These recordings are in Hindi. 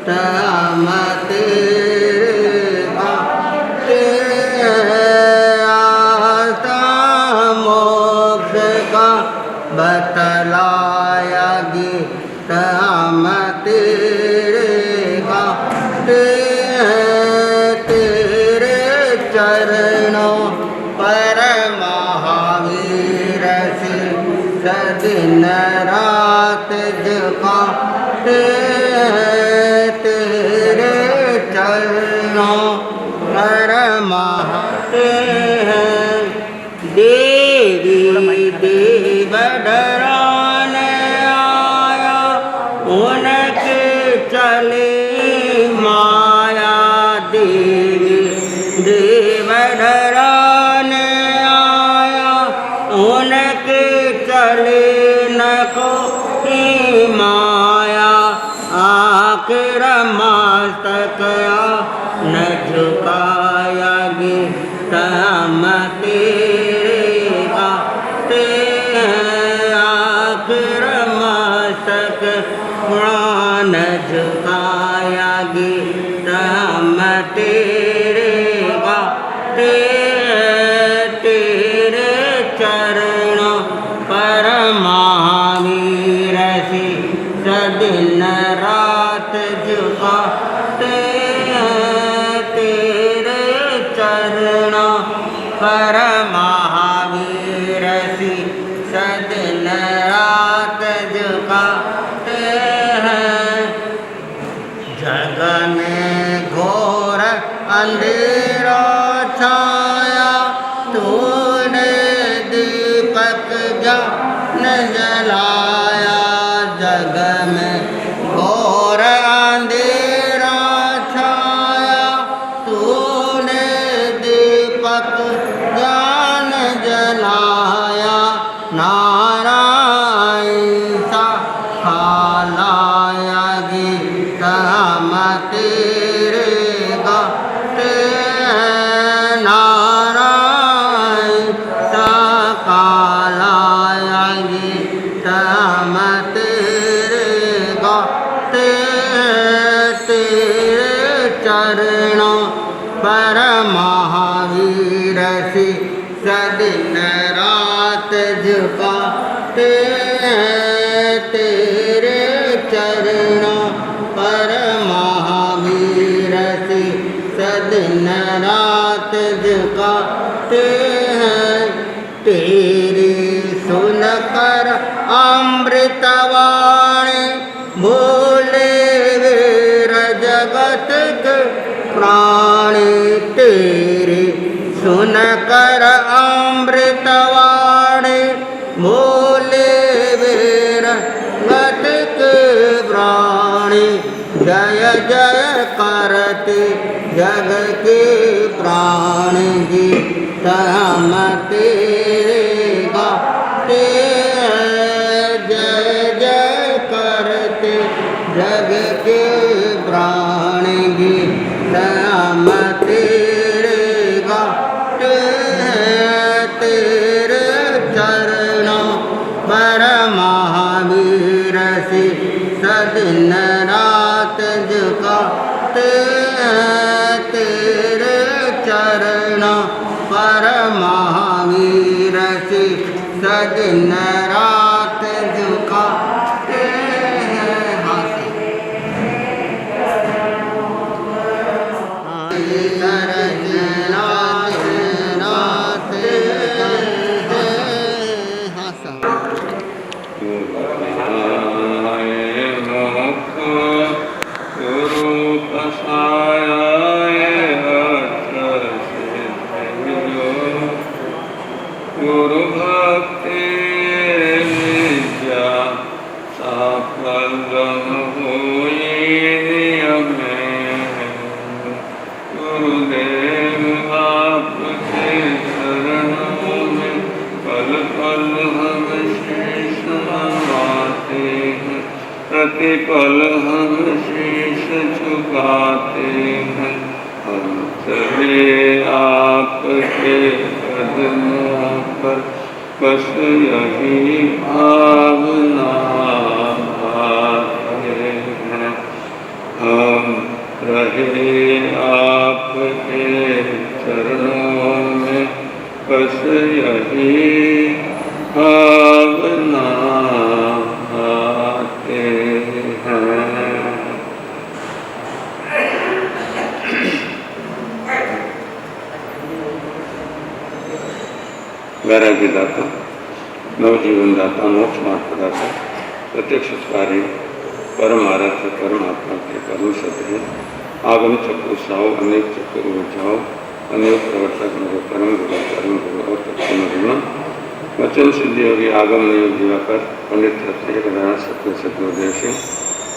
हम तेरे बाटे आता मोक्ष का बतलाया गीत हम तेरे बाटे तेरे चरणों पर महावीर से दिन रात झुकाते तेरे चरणों पर महावीर देवी देव डराने आया उनके चले माया देवी देव डराने आया उनके चले न कोई माया आखिर मस्तक न झुकाया गीत हम तेरे बाटे आखिर मस्तक न झुकाया गीत हम तेरे बाटे तेरे चरणों पर महावीर से दिन रात झुकाते तेरे चरणों पर महावीर से दिन रात झुकाते हैं। जग में घोर अंधेरा छाया तूने दीपक ज्ञान जलाया जग में घोर अंधेरा छाया तूने दीपक ज्ञान जलाया नारायण सा खालाया गीत हम तेरे गाते नारायण सा कालाया गीत हम तेरे गाते तेरे चरणों पर महावीर से दिन रात झुकाते तेरे चरणों पर महावीर से दिन रात झुकाते हैं। तेरी सुनकर अमृतवाणी भूले वीर जगत के प्राणी तेरी सुनकर अमृतवाणी भूले वीर जगत के प्राणी जय जय करते जग के प्राणी गीत हम तेरे गाते जय जय करते जग के प्राणी गीत हम तेरे गाते तेरे चरणों पर महावीर से दिन रात झुकाते तेरे चरणों पर महावीर से दिन रात झुकाते गुरु भक्ति विद्या साफल हुई में गुरुदेव आपके शरणों में पल पल हम शीश नवाते हैं प्रतिपल हम शीश झुकाते हैं हम सभी आपके कदमों पर बस यही भावना आते हैं। वैराग्य दाता, नवजीवन दाता, मोक्ष मार्ग प्रदाता, प्रत्यक्षकारी, परम आराध्य परमात्मा के परम सत्य है। आगम चक्र साओ, अनेक चक्र ऊर्जाओ, अनेक प्रवर्तक मेरे परम गुरु और तत्व वचन सिद्धि होगी आगम योग दिवाकर पंडित रत्न कदाना सत्य सत्योदेशी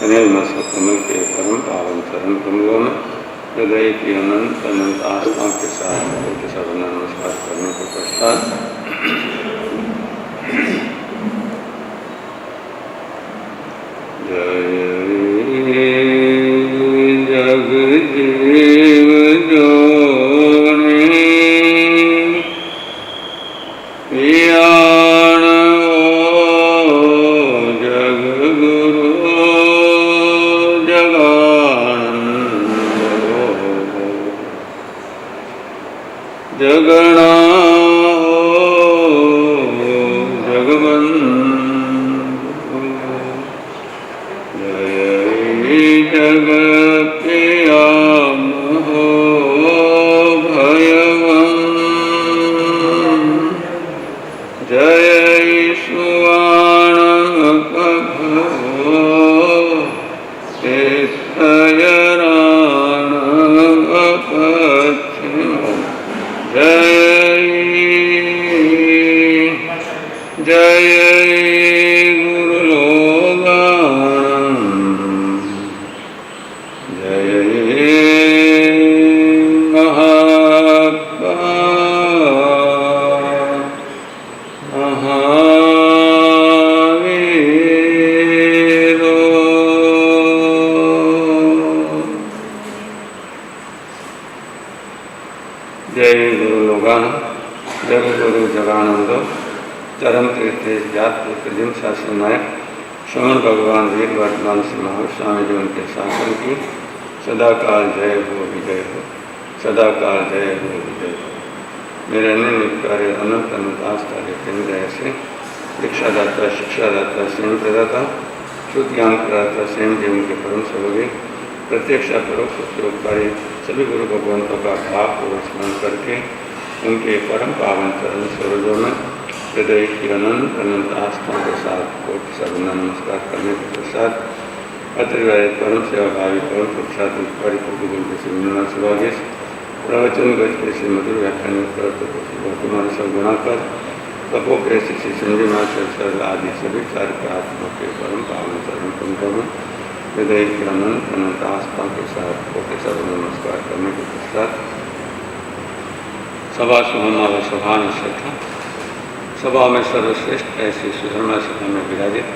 अनिल मसा कमल के परम पावन चरण कमलों में हृदय की अनंत अनंत आस्था के साथ सबना नमस्कार करने के पश्चात जय जग जीव जोने यान जग गुरु जगानंद जगना जगबंधु जय जगत के आम हो भयवन जय सुवाण कभो तेयराण पश्चिम जय जय गुरु लोगान जय महात्मा जय गुरु लोगान जग गुरु जगानंद चरम तीर्थेश जात प्रतिदिन शासन नायक श्रवण भगवान वीर वर्तमान सिंह स्वामी जी उनके शासन की सदाकाल जय हो विजय हो, सदाकाल जय हो विजय हो। मेरे अन्य नित्य अनंत अनंत आस्था के केंद्र ऐसे दीक्षादाता शिक्षादाता स्वयं प्रदाता शुद्ध ज्ञान प्रदाता स्वयं जीवन के परम स्वरूपी प्रत्यक्ष परोक्ष उपयोगकारी सभी गुरु भगवंतों का भाव पूर्वक स्मरण करके उनके परम पावन चरण सरोजों में हृदय की अनंत अनंत आस्था के साथ कोटि सबना नमस्कार करने के पश्चात अतिरिक्त परम सेवा भावी परम प्रसाद परिपूर्ण प्रवचन गज से मधुर व्याख्यान वर्तमान सब गुणाकर तपो के श्री संजय महाशय आदि सभी चार आत्मा के परम पावन चरण कुंभों में हृदय की अनंत अनंत आस्था के साथ कोटि सब नमस्कार करने के पश्चात सभा सुमना व सभा श्रद्धा सभा में सर्वश्रेष्ठ ऐसी सुधर्मा सभा में विराजित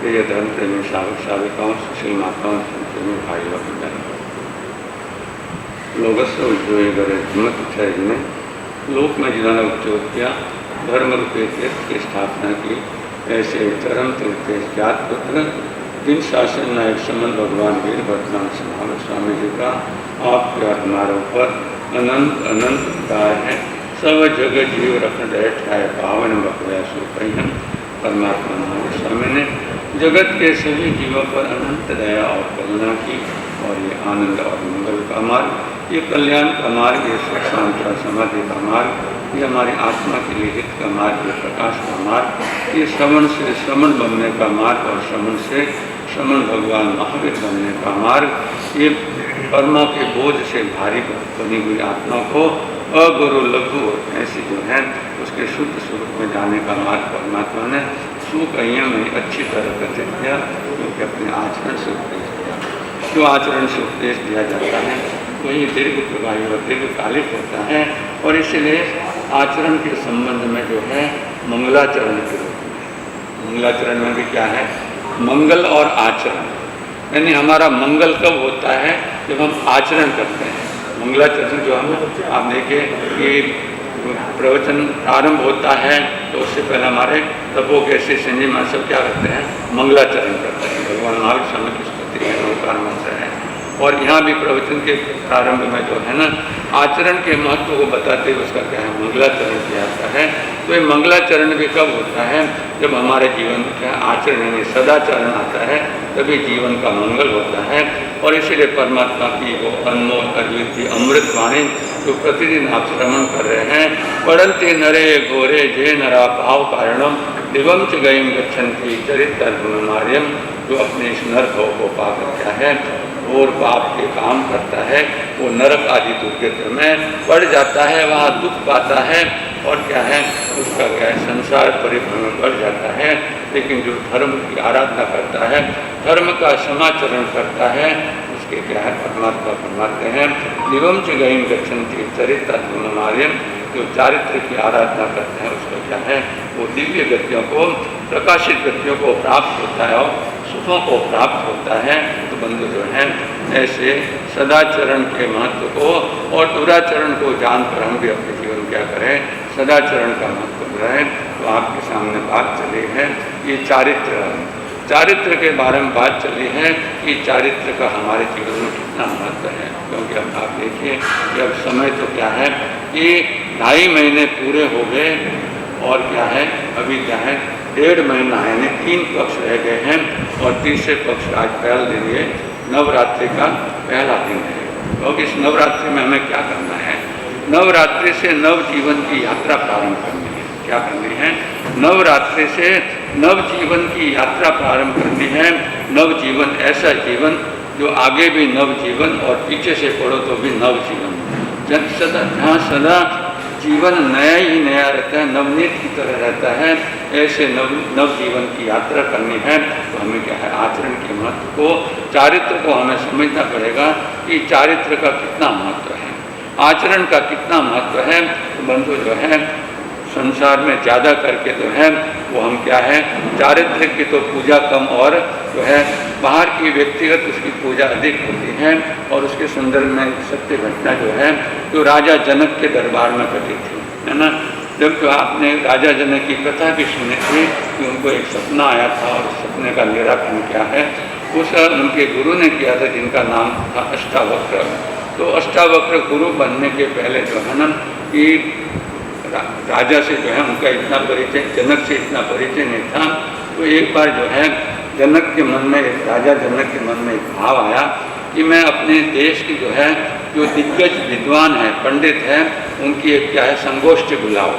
प्रिय धर्म प्रेमी सावक साविकाओं सुशील माताओं प्रेमी भाई व बहन लोगस्य उज्ज्वल गरे हिम्मत इच्छा जिन्हें लोक में जिन्होंने उद्योग किया धर्म रूपे तीर्थ की स्थापना की ऐसे चरम तीर्थ जात पुत्र दिन शासन नायक समन भगवान वीर वर्तमान सिंह स्वामी जी का आपके और हमारे ऊपर अनंत अनंत दाय है। सब जगत जीव रखन रह ठाए पावन बकव्यासु कहीं परमात्मा महावीर स्वामी ने जगत के सभी जीवों पर अनंत दया और करुणा की और ये आनंद और मंगल का मार्ग, ये कल्याण का मार्ग, ये सुख शांति और समाधि का मार्ग, ये हमारी आत्मा के लिए हित का मार्ग, ये प्रकाश का मार्ग, ये श्रवण से श्रमण बनने का मार्ग और श्रमण से श्रमण भगवान महावीर बनने का मार्ग, ये कर्मों के बोझ से भारी बनी हुई आत्मा को अगुरु लघु ऐसी जो है उसके शुद्ध स्वरूप में जाने का मार्ग परमात्मा ने सुकैया में अच्छी तरह कथित किया, क्योंकि अपने आचरण से उपदेश दिया। जो आचरण से उपदेश दिया जाता है वही दीर्घ प्रभावी और दीर्घकालिक होता है, और इसलिए आचरण के संबंध में जो है मंगलाचरण के रूप में, मंगलाचरण में भी क्या है मंगल और आचरण, यानी हमारा मंगल कब होता है जब हम आचरण करते हैं। मंगलाचरण जो हम आप देखिए कि प्रवचन आरंभ होता है तो उससे पहले हमारे तपो के श्री संजय महाराज क्या करते हैं मंगलाचरण करते हैं, भगवान महावीर स्वामी की स्तुति है, नमस्कार मंत्र है। और यहाँ भी प्रवचन के प्रारंभ में जो है ना आचरण के महत्व को बताते हुए उसका क्या है मंगलाचरण किया जाता है। तो ये मंगलाचरण भी कब होता है जब हमारे जीवन में क्या आचरण यानी सदाचरण आता है, तभी जीवन का मंगल होता है। और इसीलिए परमात्मा की वो अनमोल अद्वितीय अमृत वाणी जो प्रतिदिन आप श्रवण कर रहे हैं, पढ़ंते नरे गोरे जय नरा भाव कारणम दिवम च गयम गच्छन्ति चरित्र गुणमार्यम, जो अपने इस नर भाव को पा करता है और पाप के काम करता है, वो नरक आदि दुर्गति में पड़ जाता है, वहाँ दुख पाता है और क्या है उसका क्या है संसार परिभ्रमण बढ़ जाता है। लेकिन जो धर्म की आराधना करता है, धर्म का समाचरण करता है, उसके क्या है परमात्मा फरमाते हैं दिवम च गयम गच्छन्ति चरित्र गुणमार्यम, जो चारित्र की आराधना करते हैं उसको क्या है वो दिव्य गतियों को, प्रकाशित गतियों को प्राप्त होता है और सुखों को प्राप्त होता है। तो बंधु जो हैं ऐसे सदाचरण के महत्व को और दुराचरण को जानकर हम भी अपने जीवन क्या करें, सदाचरण का महत्व करें। तो आपके सामने बात चली है ये चारित्र के बारे में बात चली है कि चारित्र का हमारे जीवन में कितना महत्व है। क्योंकि अब आप देखिए कि अब समय तो क्या है कि 2.5 महीने पूरे हो गए और क्या है अभी क्या है 1.5 महीना है, यानी 3 पक्ष रह गए हैं और तीसरे पक्ष आज पहला दिन ये नवरात्रि का पहला दिन है। क्योंकि इस नवरात्रि में हमें क्या करना है, नवरात्रि से नव जीवन की यात्रा प्रारंभ करनी है। क्या करनी है, नवरात्रि से नव जीवन की यात्रा प्रारंभ करनी है। नव जीवन ऐसा जीवन जो आगे भी नव जीवन और पीछे से पढ़ो तो भी नव जीवन, जहाँ सदा जीवन नया ही नया रहता है, नवनीत की तरह रहता है, ऐसे नव जीवन की यात्रा करनी है। तो हमें क्या है आचरण के महत्व को, चारित्र को हमें समझना पड़ेगा कि चारित्र का कितना महत्व है, आचरण का कितना महत्व है। तो बंधु जो है संसार में ज़्यादा करके जो है वो हम क्या है चारित्र की तो पूजा कम और जो है बाहर की व्यक्तिगत उसकी पूजा अधिक होती है। और उसके संदर्भ में सत्य घटना जो है जो राजा जनक के दरबार में घटी थी, है ना। जब जो आपने राजा जनक की कथा भी सुनी थी कि उनको एक सपना आया था और सपने का निराकरण क्या है उस उनके गुरु ने किया था जिनका नाम था अष्टावक्र। तो अष्टावक्र गुरु बनने के पहले जो है ना कि राजा से जो है उनका इतना परिचय, जनक से इतना परिचय नहीं था। तो एक बार जो है जनक के मन में, राजा जनक के मन में एक भाव आया कि मैं अपने देश की जो है जो दिग्गज विद्वान है, पंडित है, उनकी एक क्या है संगोष्ठी बुलाओ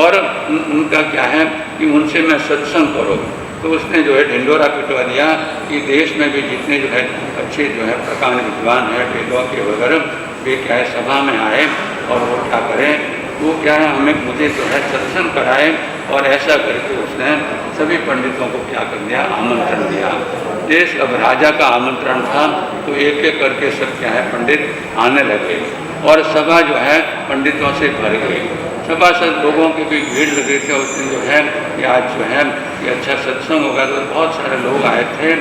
और उनका क्या है कि उनसे मैं सत्संग करो। तो उसने जो है ढिंडोरा पिटवा दिया कि देश में भी जितने जो है अच्छे जो है प्रकांड विद्वान है, वेदों के वगैरह, वे क्या है सभा में आए और वो क्या करें, वो क्या है हमें मुझे जो है सत्संग कराए। और ऐसा करके उसने सभी पंडितों को क्या कर दिया, आमंत्रण दिया। देश अब राजा का आमंत्रण था तो एक एक करके सब क्या है पंडित आने लगे और सभा जो है पंडितों से भर गई। सभासद लोगों की भी भीड़ लगी थी। उस दिन जो है कि आज जो है कि अच्छा सत्संग होगा, तो बहुत सारे लोग आए थे।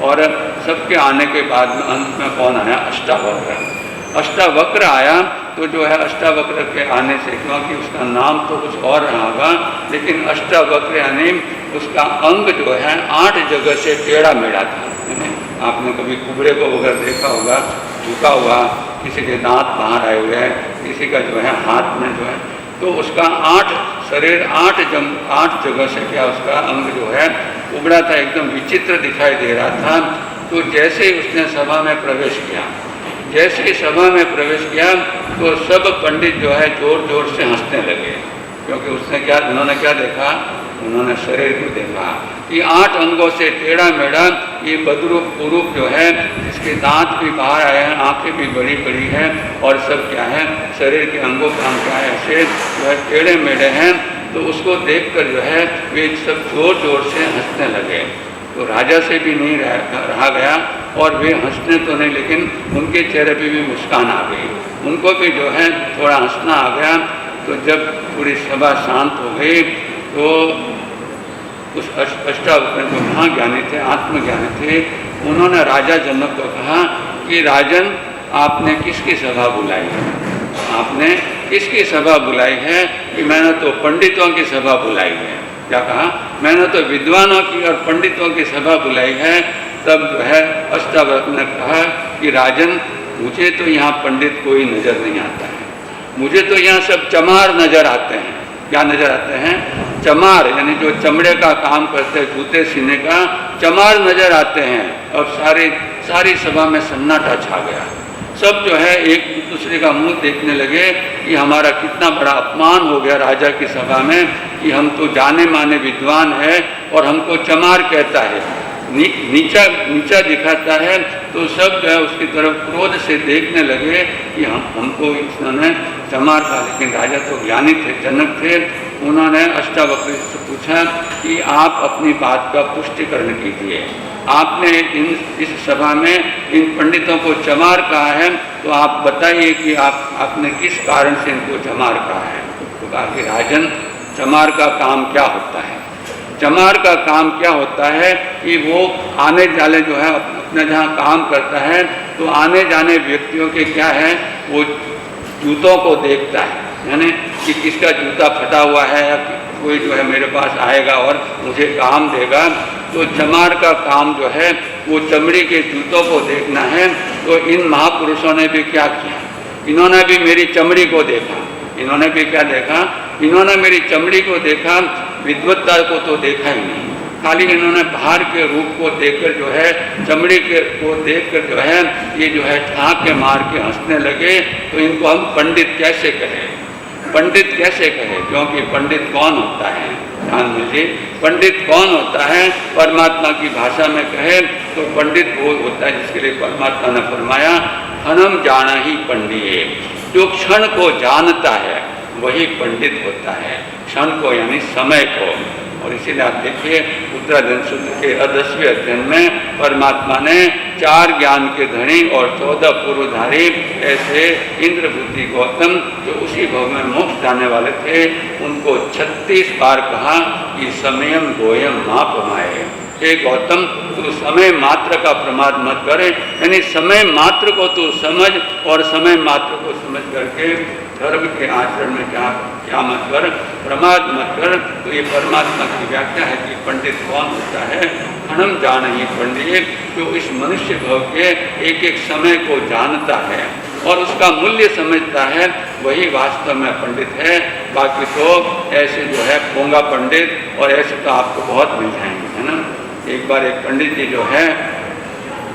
और सबके आने के बाद में अंत में कौन आया, अष्टावक्र। अष्टावक्र आया तो जो है अष्टावक्र के आने से, क्योंकि उसका नाम तो कुछ और रहा होगा, लेकिन अष्टावक्र यानी उसका अंग जो है 8 जगह से टेढ़ा मेढ़ा था। आपने कभी कुबड़े को अगर देखा होगा झुका हुआ, किसी के दांत बाहर आए हुए हैं, किसी का जो है हाथ में जो है, तो उसका 8 शरीर 8 जगह से क्या उसका अंग जो है उबड़ा था, एकदम विचित्र दिखाई दे रहा था। तो जैसे ही उसने सभा में प्रवेश किया, जैसे ही सभा में प्रवेश किया तो सब पंडित जो है जोर जोर से हंसने लगे। क्योंकि उसने क्या, उन्होंने क्या देखा, उन्होंने शरीर को देखा कि 8 अंगों से टेढ़ा मेढ़ा ये बदरूप कुरूप जो है, इसके दांत भी बाहर आए हैं, आंखें भी बड़ी बड़ी हैं और सब क्या है शरीर के अंगों का क्या है ऐसे जो है टेढ़े मेढ़े हैं। तो उसको देखकर जो है वे सब जोर जोर से हंसने लगे। तो राजा से भी नहीं रहा गया और वे हंसने तो नहीं, लेकिन उनके चेहरे पे भी मुस्कान आ गई, उनको भी जो है थोड़ा हंसना आ गया। तो जब पूरी सभा शांत हो गई तो उस अष्टावक्र जो महाज्ञानी थे, आत्मज्ञानी थे, उन्होंने राजा जनक को कहा कि राजन आपने किसकी सभा बुलाई है, आपने किसकी सभा बुलाई है? कि मैंने तो पंडितों की सभा बुलाई है। क्या कहा? मैंने तो विद्वानों की और पंडितों की सभा बुलाई है। तब जो है अष्टावक्र ने कहा कि राजन मुझे तो यहाँ पंडित कोई नज़र नहीं आता है, मुझे तो यहाँ सब चमार नज़र आते हैं। क्या नज़र आते हैं? चमार, यानी जो चमड़े का काम करते हैं, जूते सीने का, चमार नजर आते हैं। अब सारी सभा में सन्नाटा छा गया। सब जो है एक दूसरे का मुंह देखने लगे कि हमारा कितना बड़ा अपमान हो गया राजा की सभा में, कि हम तो जाने माने विद्वान है और हमको चमार कहता है, नीचा दिखाता है। तो सब जो है उसकी तरफ क्रोध से देखने लगे कि हमको इसने चमार कहा। लेकिन राजा तो ज्ञानी थे, जनक थे। उन्होंने अष्टावक्र से पूछा कि आप अपनी बात का पुष्टिकरण कीजिए। आपने इस सभा में इन पंडितों को चमार कहा है, तो आप बताइए कि आपने किस कारण से इनको चमार कहा है। तो कहा कि राजन, चमार का काम क्या होता है? चमार का काम क्या होता है कि वो आने जाने जो है अपना जहाँ काम करता है, तो आने जाने व्यक्तियों के क्या है, वो जूतों को देखता है, यानी कि किसका जूता फटा हुआ है या कोई जो है मेरे पास आएगा और मुझे काम देगा। तो चमार का काम जो है वो चमड़ी के जूतों को देखना है। तो इन महापुरुषों ने भी क्या किया, इन्होंने भी मेरी चमड़ी को देखा। इन्होंने भी क्या देखा? इन्होंने मेरी चमड़ी को देखा, विद्वत्ता को तो देखा ही नहीं। खाली इन्होंने बाहर के रूप को देखकर जो है, चमड़ी को देखकर जो है, ये जो है ठाके मार के हंसने लगे। तो इनको हम पंडित कैसे कहें? पंडित कैसे कहें? क्योंकि पंडित कौन होता है? ध्यान दीजिए, पंडित कौन होता है? परमात्मा की भाषा में कहे तो पंडित वो होता है जिसके लिए परमात्मा ने फरमाया, क्षणम जाना ही पंडिये। जो क्षण को जानता है वही पंडित होता है, क्षण को यानी समय को। और इसीलिए आप देखिए उत्तराधन सूत्र के 10वें अध्ययन में परमात्मा ने 4 ज्ञान के धनी और 14 पूर्वधारी ऐसे इंद्र बुद्धि गौतम जो उसी भव में मोक्ष जाने वाले थे, उनको 36 बार कहा कि समयम गोयम माप माए। हे गौतम, तू समय मात्र का प्रमाद मत करे, यानी समय मात्र को तू समझ और समय मात्र को समझ करके धर्म के आचरण में क्या मत कर, प्रमाद मत कर। तो ये परमात्मा की व्याख्या है कि पंडित कौन होता है? क्षणम जान ही पंडित, जो इस मनुष्य भव के एक एक समय को जानता है और उसका मूल्य समझता है, वही वास्तव में पंडित है। बाकी तो ऐसे जो है पोंगा पंडित और ऐसे तो आपको बहुत मिल जाएंगे, है ना। एक बार एक पंडित जी जो है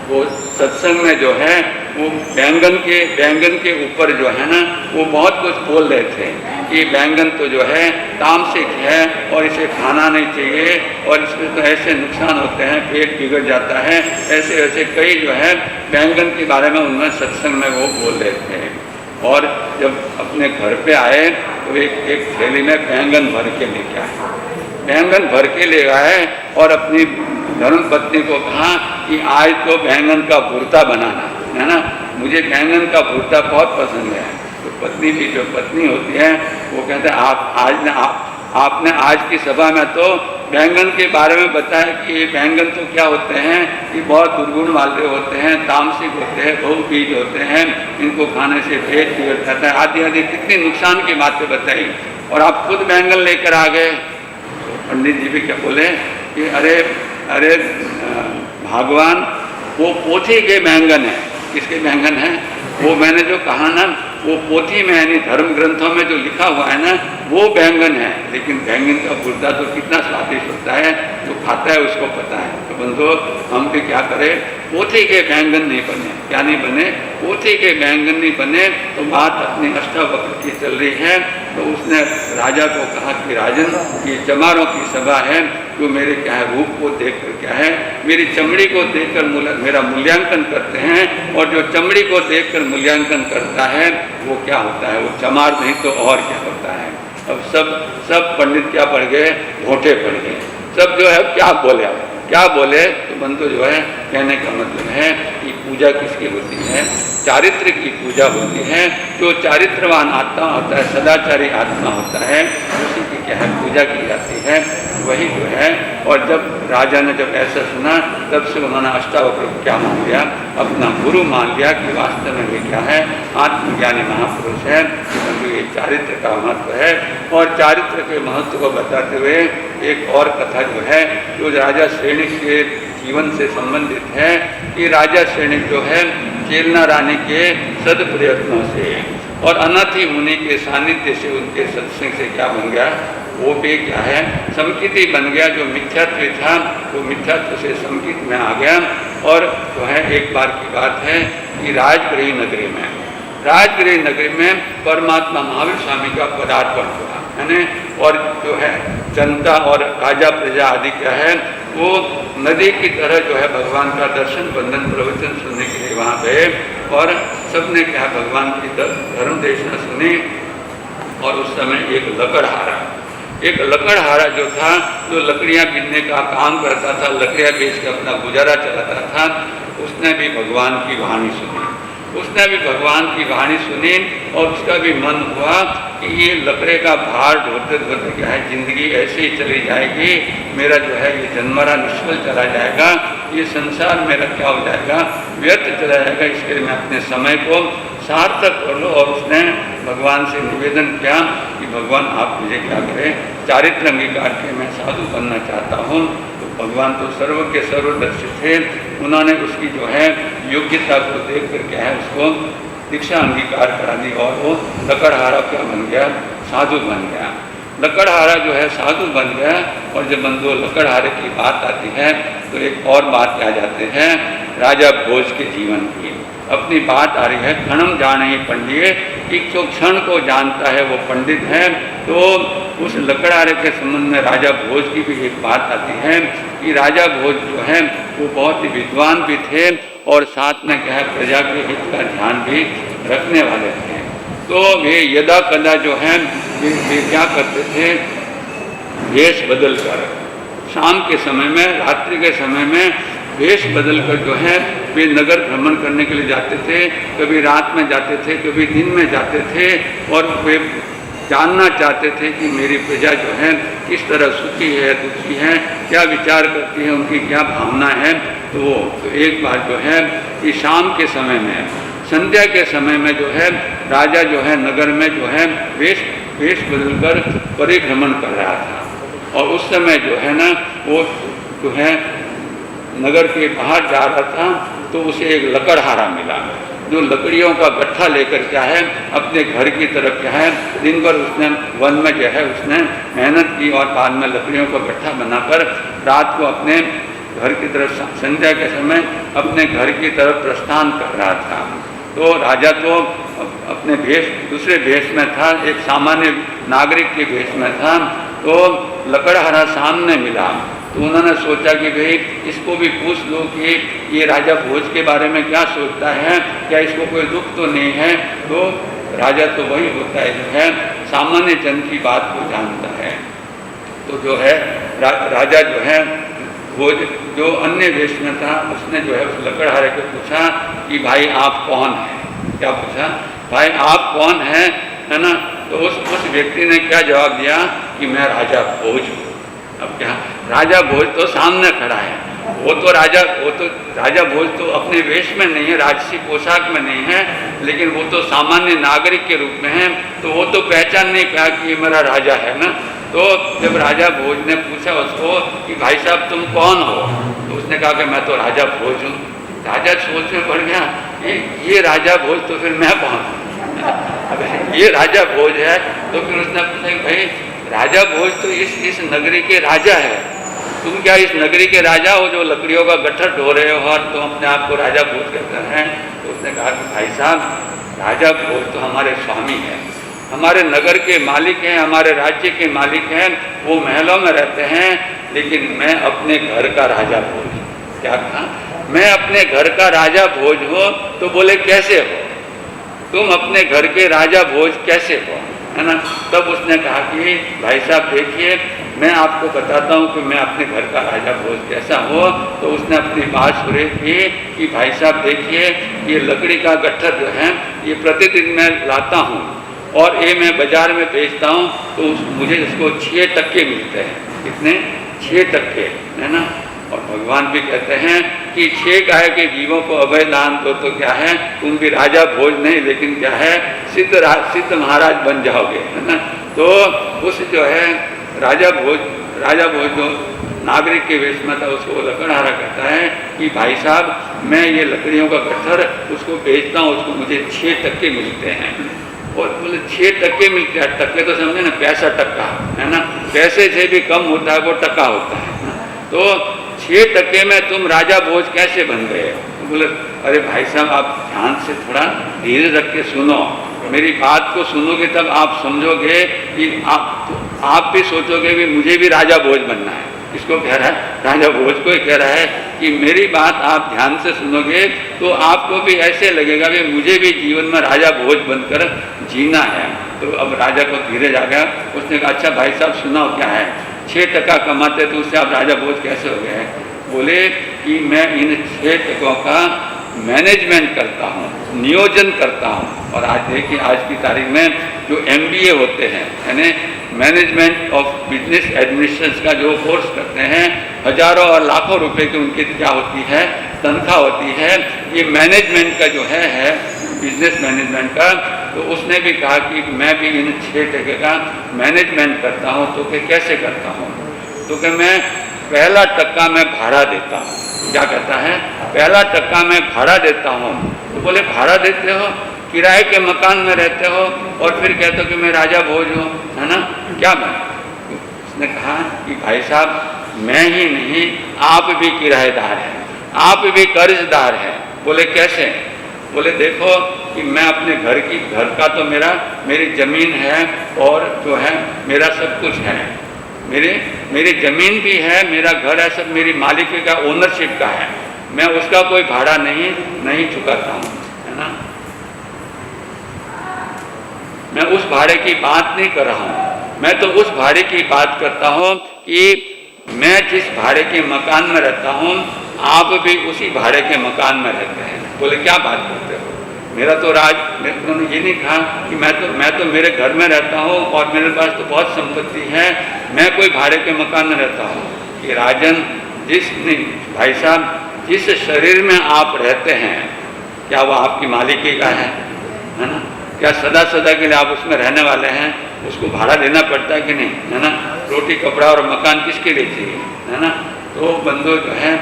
वो सत्संग में जो है वो बैंगन के ऊपर जो है ना वो बहुत कुछ बोल रहे थे कि बैंगन तो जो है तामसिक है और इसे खाना नहीं चाहिए और इसमें तो ऐसे नुकसान होते हैं, पेट बिगड़ जाता है, ऐसे ऐसे कई जो है बैंगन के बारे में उन्होंने सत्संग में वो बोल रहे थे। और जब अपने घर पे आए तो एक थैली में बैंगन भर के लेके आए, बैंगन भर के ले आए और अपनी धर्म पत्नी को कहा कि आज तो बैंगन का भुर्ता बनाना है ना, मुझे बैंगन का भुर्ता बहुत पसंद है। तो पत्नी भी जो पत्नी होती है वो कहते हैं आपने आज की सभा में तो बैंगन के बारे में बताया कि ये बैंगन तो क्या होते हैं कि बहुत दुर्गुण वाले होते हैं, तामसिक होते हैं, बहुबीज होते हैं, इनको खाने से पेट बिगड़ जाता है, आदि आदि कितनी नुकसान की बातें बताई और आप खुद बैंगन लेकर आ गए। तो पंडित जी भी क्या बोले कि अरे भगवान, वो पोथी के बैंगन है। किसके बैंगन है? वो मैंने जो कहा ना, वो पोथी में यानी धर्म ग्रंथों में जो लिखा हुआ है ना वो बैंगन है। लेकिन बैंगन का भुर्ता तो कितना स्वादिष्ट होता है, जो खाता है उसको पता है। तो बंधु, हम भी क्या करें, पोथी के बैंगन नहीं बने। क्या नहीं बने? पोथी के बैंगन नहीं बने। तो बात अपनी अष्टावक्र की चल रही है। तो उसने राजा को कहा कि राजन, ये चमारों की सभा है, जो मेरे क्या है रूप को देखकर क्या है, मेरी चमड़ी को देखकर मेरा मूल्यांकन करते हैं। और जो चमड़ी को देखकर मूल्यांकन करता है वो क्या होता है? वो चमार नहीं तो और क्या होता है। अब सब पंडित क्या पढ़ गए? घोटे पढ़ गए। सब जो है क्या बोले, क्या बोले? तो बंधु जो है कहने का मतलब है कि पूजा किसकी होती है? चारित्र की पूजा होती है। जो चारित्रवान आत्मा होता है, सदाचारी आत्मा होता है, उसी की क्या है पूजा की जाती है, वही जो है। और जब राजा ने जब ऐसा सुना तब से उन्होंने अष्टावक्र को क्या मान लिया? अपना गुरु मान लिया कि वास्तव में ये क्या है? आत्मज्ञानी महापुरुष है। ये चारित्र का महत्व है। और चारित्र के महत्व को बताते हुए एक और कथा जो है, जो राजा श्रेणिक के जीवन से संबंधित है। कि राजा श्रेणिक जो है चेलना रानी के सद प्रयत्नों से और अनाथी मुनि के सानिध्य से, उनके सत्संग से क्या बन गया? वो भी क्या है समकिति बन गया। जो मिथ्यात्व था वो मिथ्यात्व से समकित में आ गया। और जो है एक बार की बात है कि राजगृह नगरी में परमात्मा महावीर स्वामी का पदार्पण हुआ है। और जो है जनता और राजा प्रजा आदि क्या है वो नदी की तरह जो है भगवान का दर्शन बंधन प्रवचन सुनने के लिए वहाँ गए। और सबने क्या भगवान की धर्म देशना सुनी। और उस समय एक लकड़हारा जो था, जो लकड़ियाँ बीनने का काम करता था, लकड़ियाँ बेच के अपना गुजारा चलाता था, उसने भी भगवान की वाणी सुनी। और उसका भी मन हुआ कि ये लकड़े का भार ढोते ढोते क्या है जिंदगी ऐसे ही चली जाएगी, मेरा जो है ये जन्मरा निष्फल चला जाएगा, ये संसार मेरा क्या हो जाएगा, व्यर्थ चला जाएगा। इसके लिए मैं अपने समय को सार्थक कर लो। और उसने भगवान से निवेदन किया कि भगवान आप मुझे क्या करें, चारित्र अंगीकार के मैं साधु बनना चाहता हूँ। तो भगवान तो सर्व के सर्वदर्शी थे, उन्होंने उसकी जो है योग्यता को देख कर क्या है उसको दीक्षा अंगीकार करा दी। और वो लकड़हारा क्या बन गया, साधु बन गया। लकड़हारा जो है साधु बन गया। और जब बंधु लकड़हारे की बात आती है तो एक और बात आ जाते हैं राजा भोज के जीवन की। अपनी बात आ रही है क्षणम जाने ही पंडित, कि जो क्षण को जानता है वो पंडित है। तो उस लकड़हारे के संबंध में राजा भोज की भी एक बात आती है कि राजा भोज जो है वो बहुत ही विद्वान भी थे और साथ में क्या है प्रजा के हित का ध्यान भी रखने वाले थे। तो वे यदा कदा जो है वे क्या करते थे, वेश बदल कर शाम के समय में, रात्रि के समय में वेश बदल कर जो है वे नगर भ्रमण करने के लिए जाते थे। कभी रात में जाते थे, कभी दिन में जाते थे। और वे जानना चाहते थे कि मेरी प्रजा जो है किस तरह सुखी है, दुखी है, क्या विचार करती है, उनकी क्या भावना है। तो एक बार जो है कि शाम के समय में, संध्या के समय में जो है राजा जो है नगर में जो है वेश बदलकर परिभ्रमण कर रहा था। और उस समय जो है ना वो जो है नगर के बाहर जा रहा था तो उसे एक लकड़हारा मिला, जो लकड़ियों का गट्ठा लेकर क्या है अपने घर की तरफ क्या है दिन भर उसने वन में जो है उसने मेहनत की। और बाद में लकड़ियों का गट्ठा बनाकर रात को अपने घर की तरफ संध्या के समय अपने घर की तरफ प्रस्थान कर रहा था। तो राजा तो अपने दूसरे भेष में था, एक सामान्य नागरिक के भेष में था। तो लकड़हारा सामने मिला तो उन्होंने सोचा कि भाई इसको भी पूछ लो कि ये राजा भोज के बारे में क्या सोचता है, क्या इसको कोई दुख तो नहीं है। तो राजा तो वही होता है जो है सामान्य जन की बात को जानता है। तो जो है राजा जो है भोज जो अन्य वेश में था उसने जो है उस लकड़हारे को पूछा कि भाई आप कौन हैं। क्या पूछा, भाई आप कौन हैं, है ना। तो उस व्यक्ति ने क्या जवाब दिया कि मैं राजा भोज हूँ। अब क्या, राजा भोज तो सामने खड़ा है, वो तो राजा भोज तो अपने वेश में नहीं है, राजसी पोशाक में नहीं है, लेकिन वो तो सामान्य नागरिक के रूप में है। तो वो तो पहचान नहीं पाया कि ये मेरा राजा है ना। तो जब राजा भोज ने पूछा उसको कि भाई साहब तुम कौन हो, तो उसने कहा कि मैं तो राजा भोज हूँ। राजा सोच में पड़ गया ये राजा भोज तो फिर मैं कौन हूँ। ये राजा भोज है। तो फिर उसने पूछा कि भाई राजा भोज तो इस नगरी के राजा है, तुम क्या इस नगरी के राजा हो जो लकड़ियों का गट्ठर ढो रहे हो और तुम अपने आप को राजा भोज कहते हैं। तो उसने कहा कि भाई साहब राजा भोज तो हमारे स्वामी हैं, हमारे नगर के मालिक हैं, हमारे राज्य के मालिक हैं, वो महलों में रहते हैं, लेकिन मैं अपने घर का राजा भोज। क्या कहा, मैं अपने घर का राजा भोज हो। तो बोले कैसे हो, तुम अपने घर के राजा भोज कैसे हो, है ना। तब उसने कहा कि भाई साहब देखिए मैं आपको बताता हूँ कि मैं अपने घर का राजा भोज कैसा हो। तो उसने अपनी बात सुनी कि भाई साहब देखिए ये लकड़ी का गट्ठर जो है ये प्रतिदिन मैं लाता हूँ और ये मैं बाजार में बेचता हूँ तो मुझे इसको 6 टक्के मिलते हैं। कितने, 6 टक्के, है ना। और भगवान भी कहते हैं कि 6 गाय के जीवों को अभय दान दो तो क्या है तुम भी राजा भोज नहीं लेकिन क्या है सिद्ध महाराज बन जाओगे, है ना। तो उस जो है राजा भोज जो नागरिक के वेश में था उसको लकड़हारा कहता है कि भाई साहब मैं ये लकड़ियों का गट्ठर उसको बेचता हूँ, उसको मुझे 6 टक्के मिलते हैं। और बोले 6 टके मिलते हैं। टके तो समझे ना, पैसा टक्का है ना, पैसे से भी कम होता है वो टका होता है। तो 6 टके में तुम राजा भोज कैसे बन गए? बोले अरे भाई साहब आप ध्यान से थोड़ा धीरे रख के सुनो, मेरी बात को सुनोगे तब आप समझोगे कि आप भी सोचोगे भी मुझे भी राजा भोज बनना है। इसको कह रहा है, राजा भोज को ही कह रहा है कि मेरी बात आप ध्यान से सुनोगे तो आपको भी ऐसे लगेगा कि मुझे भी जीवन में राजा भोज बनकर जीना है। तो अब राजा को धीरे जागा, उसने कहा अच्छा भाई साहब सुनाओ क्या है? 6 टका कमाते तो उससे आप राजा भोज कैसे हो गए? बोले कि मैं इन 6 टकों का मैनेजमेंट करता हूँ, नियोजन करता हूँ। और आज देखिए आज की तारीख में जो MBA होते हैं यानी मैनेजमेंट ऑफ बिजनेस एडमिनिस्ट्रेशन का जो कोर्स करते हैं, हजारों और लाखों रुपए की उनकी क्या होती है, तनख्वाह होती है। ये मैनेजमेंट का जो है बिजनेस मैनेजमेंट का, तो उसने भी कहा कि मैं भी इन 6 टके का मैनेजमेंट करता हूँ। तो कि कैसे करता हूँ? तो कि मैं पहला टक्का मैं भाड़ा देता हूँ। क्या कहता है? पहला टक्का मैं भाड़ा देता हूँ। तो बोले भाड़ा देते हो, किराए के मकान में रहते हो और फिर कहते हो कि मैं राजा भोज हूँ, है ना, क्या मैं? उसने कहा कि भाई साहब मैं ही नहीं, आप भी किराएदार हैं, आप भी कर्जदार हैं। बोले कैसे? बोले देखो कि मैं अपने घर का तो मेरी ज़मीन है और जो है मेरा सब कुछ है, मेरी ज़मीन भी है, मेरा घर है, सब मेरी मालिकी का, ओनरशिप का है। मैं उसका कोई भाड़ा नहीं चुकाता हूँ, है ना। मैं उस भाड़े की बात नहीं कर रहा हूँ, मैं तो उस भाड़े की बात करता हूँ कि मैं जिस भाड़े के मकान में रहता हूँ आप भी उसी भाड़े के मकान में रहते हैं। बोले क्या बात करते हो? मेरा तो उन्होंने ये नहीं कहा कि मैं तो मेरे घर में रहता हूँ और मेरे पास तो बहुत संपत्ति है, मैं कोई भाड़े के मकान में रहता हूँ। कि राजन भाई साहब जिस शरीर में आप रहते हैं क्या वो आपकी मालिकी का है ना? क्या सदा के लिए आप उसमें रहने वाले हैं? उसको भाड़ा देना पड़ता है कि नहीं, है ना। रोटी कपड़ा और मकान किसके लिए चाहिए, है ना। तो बंदो जो है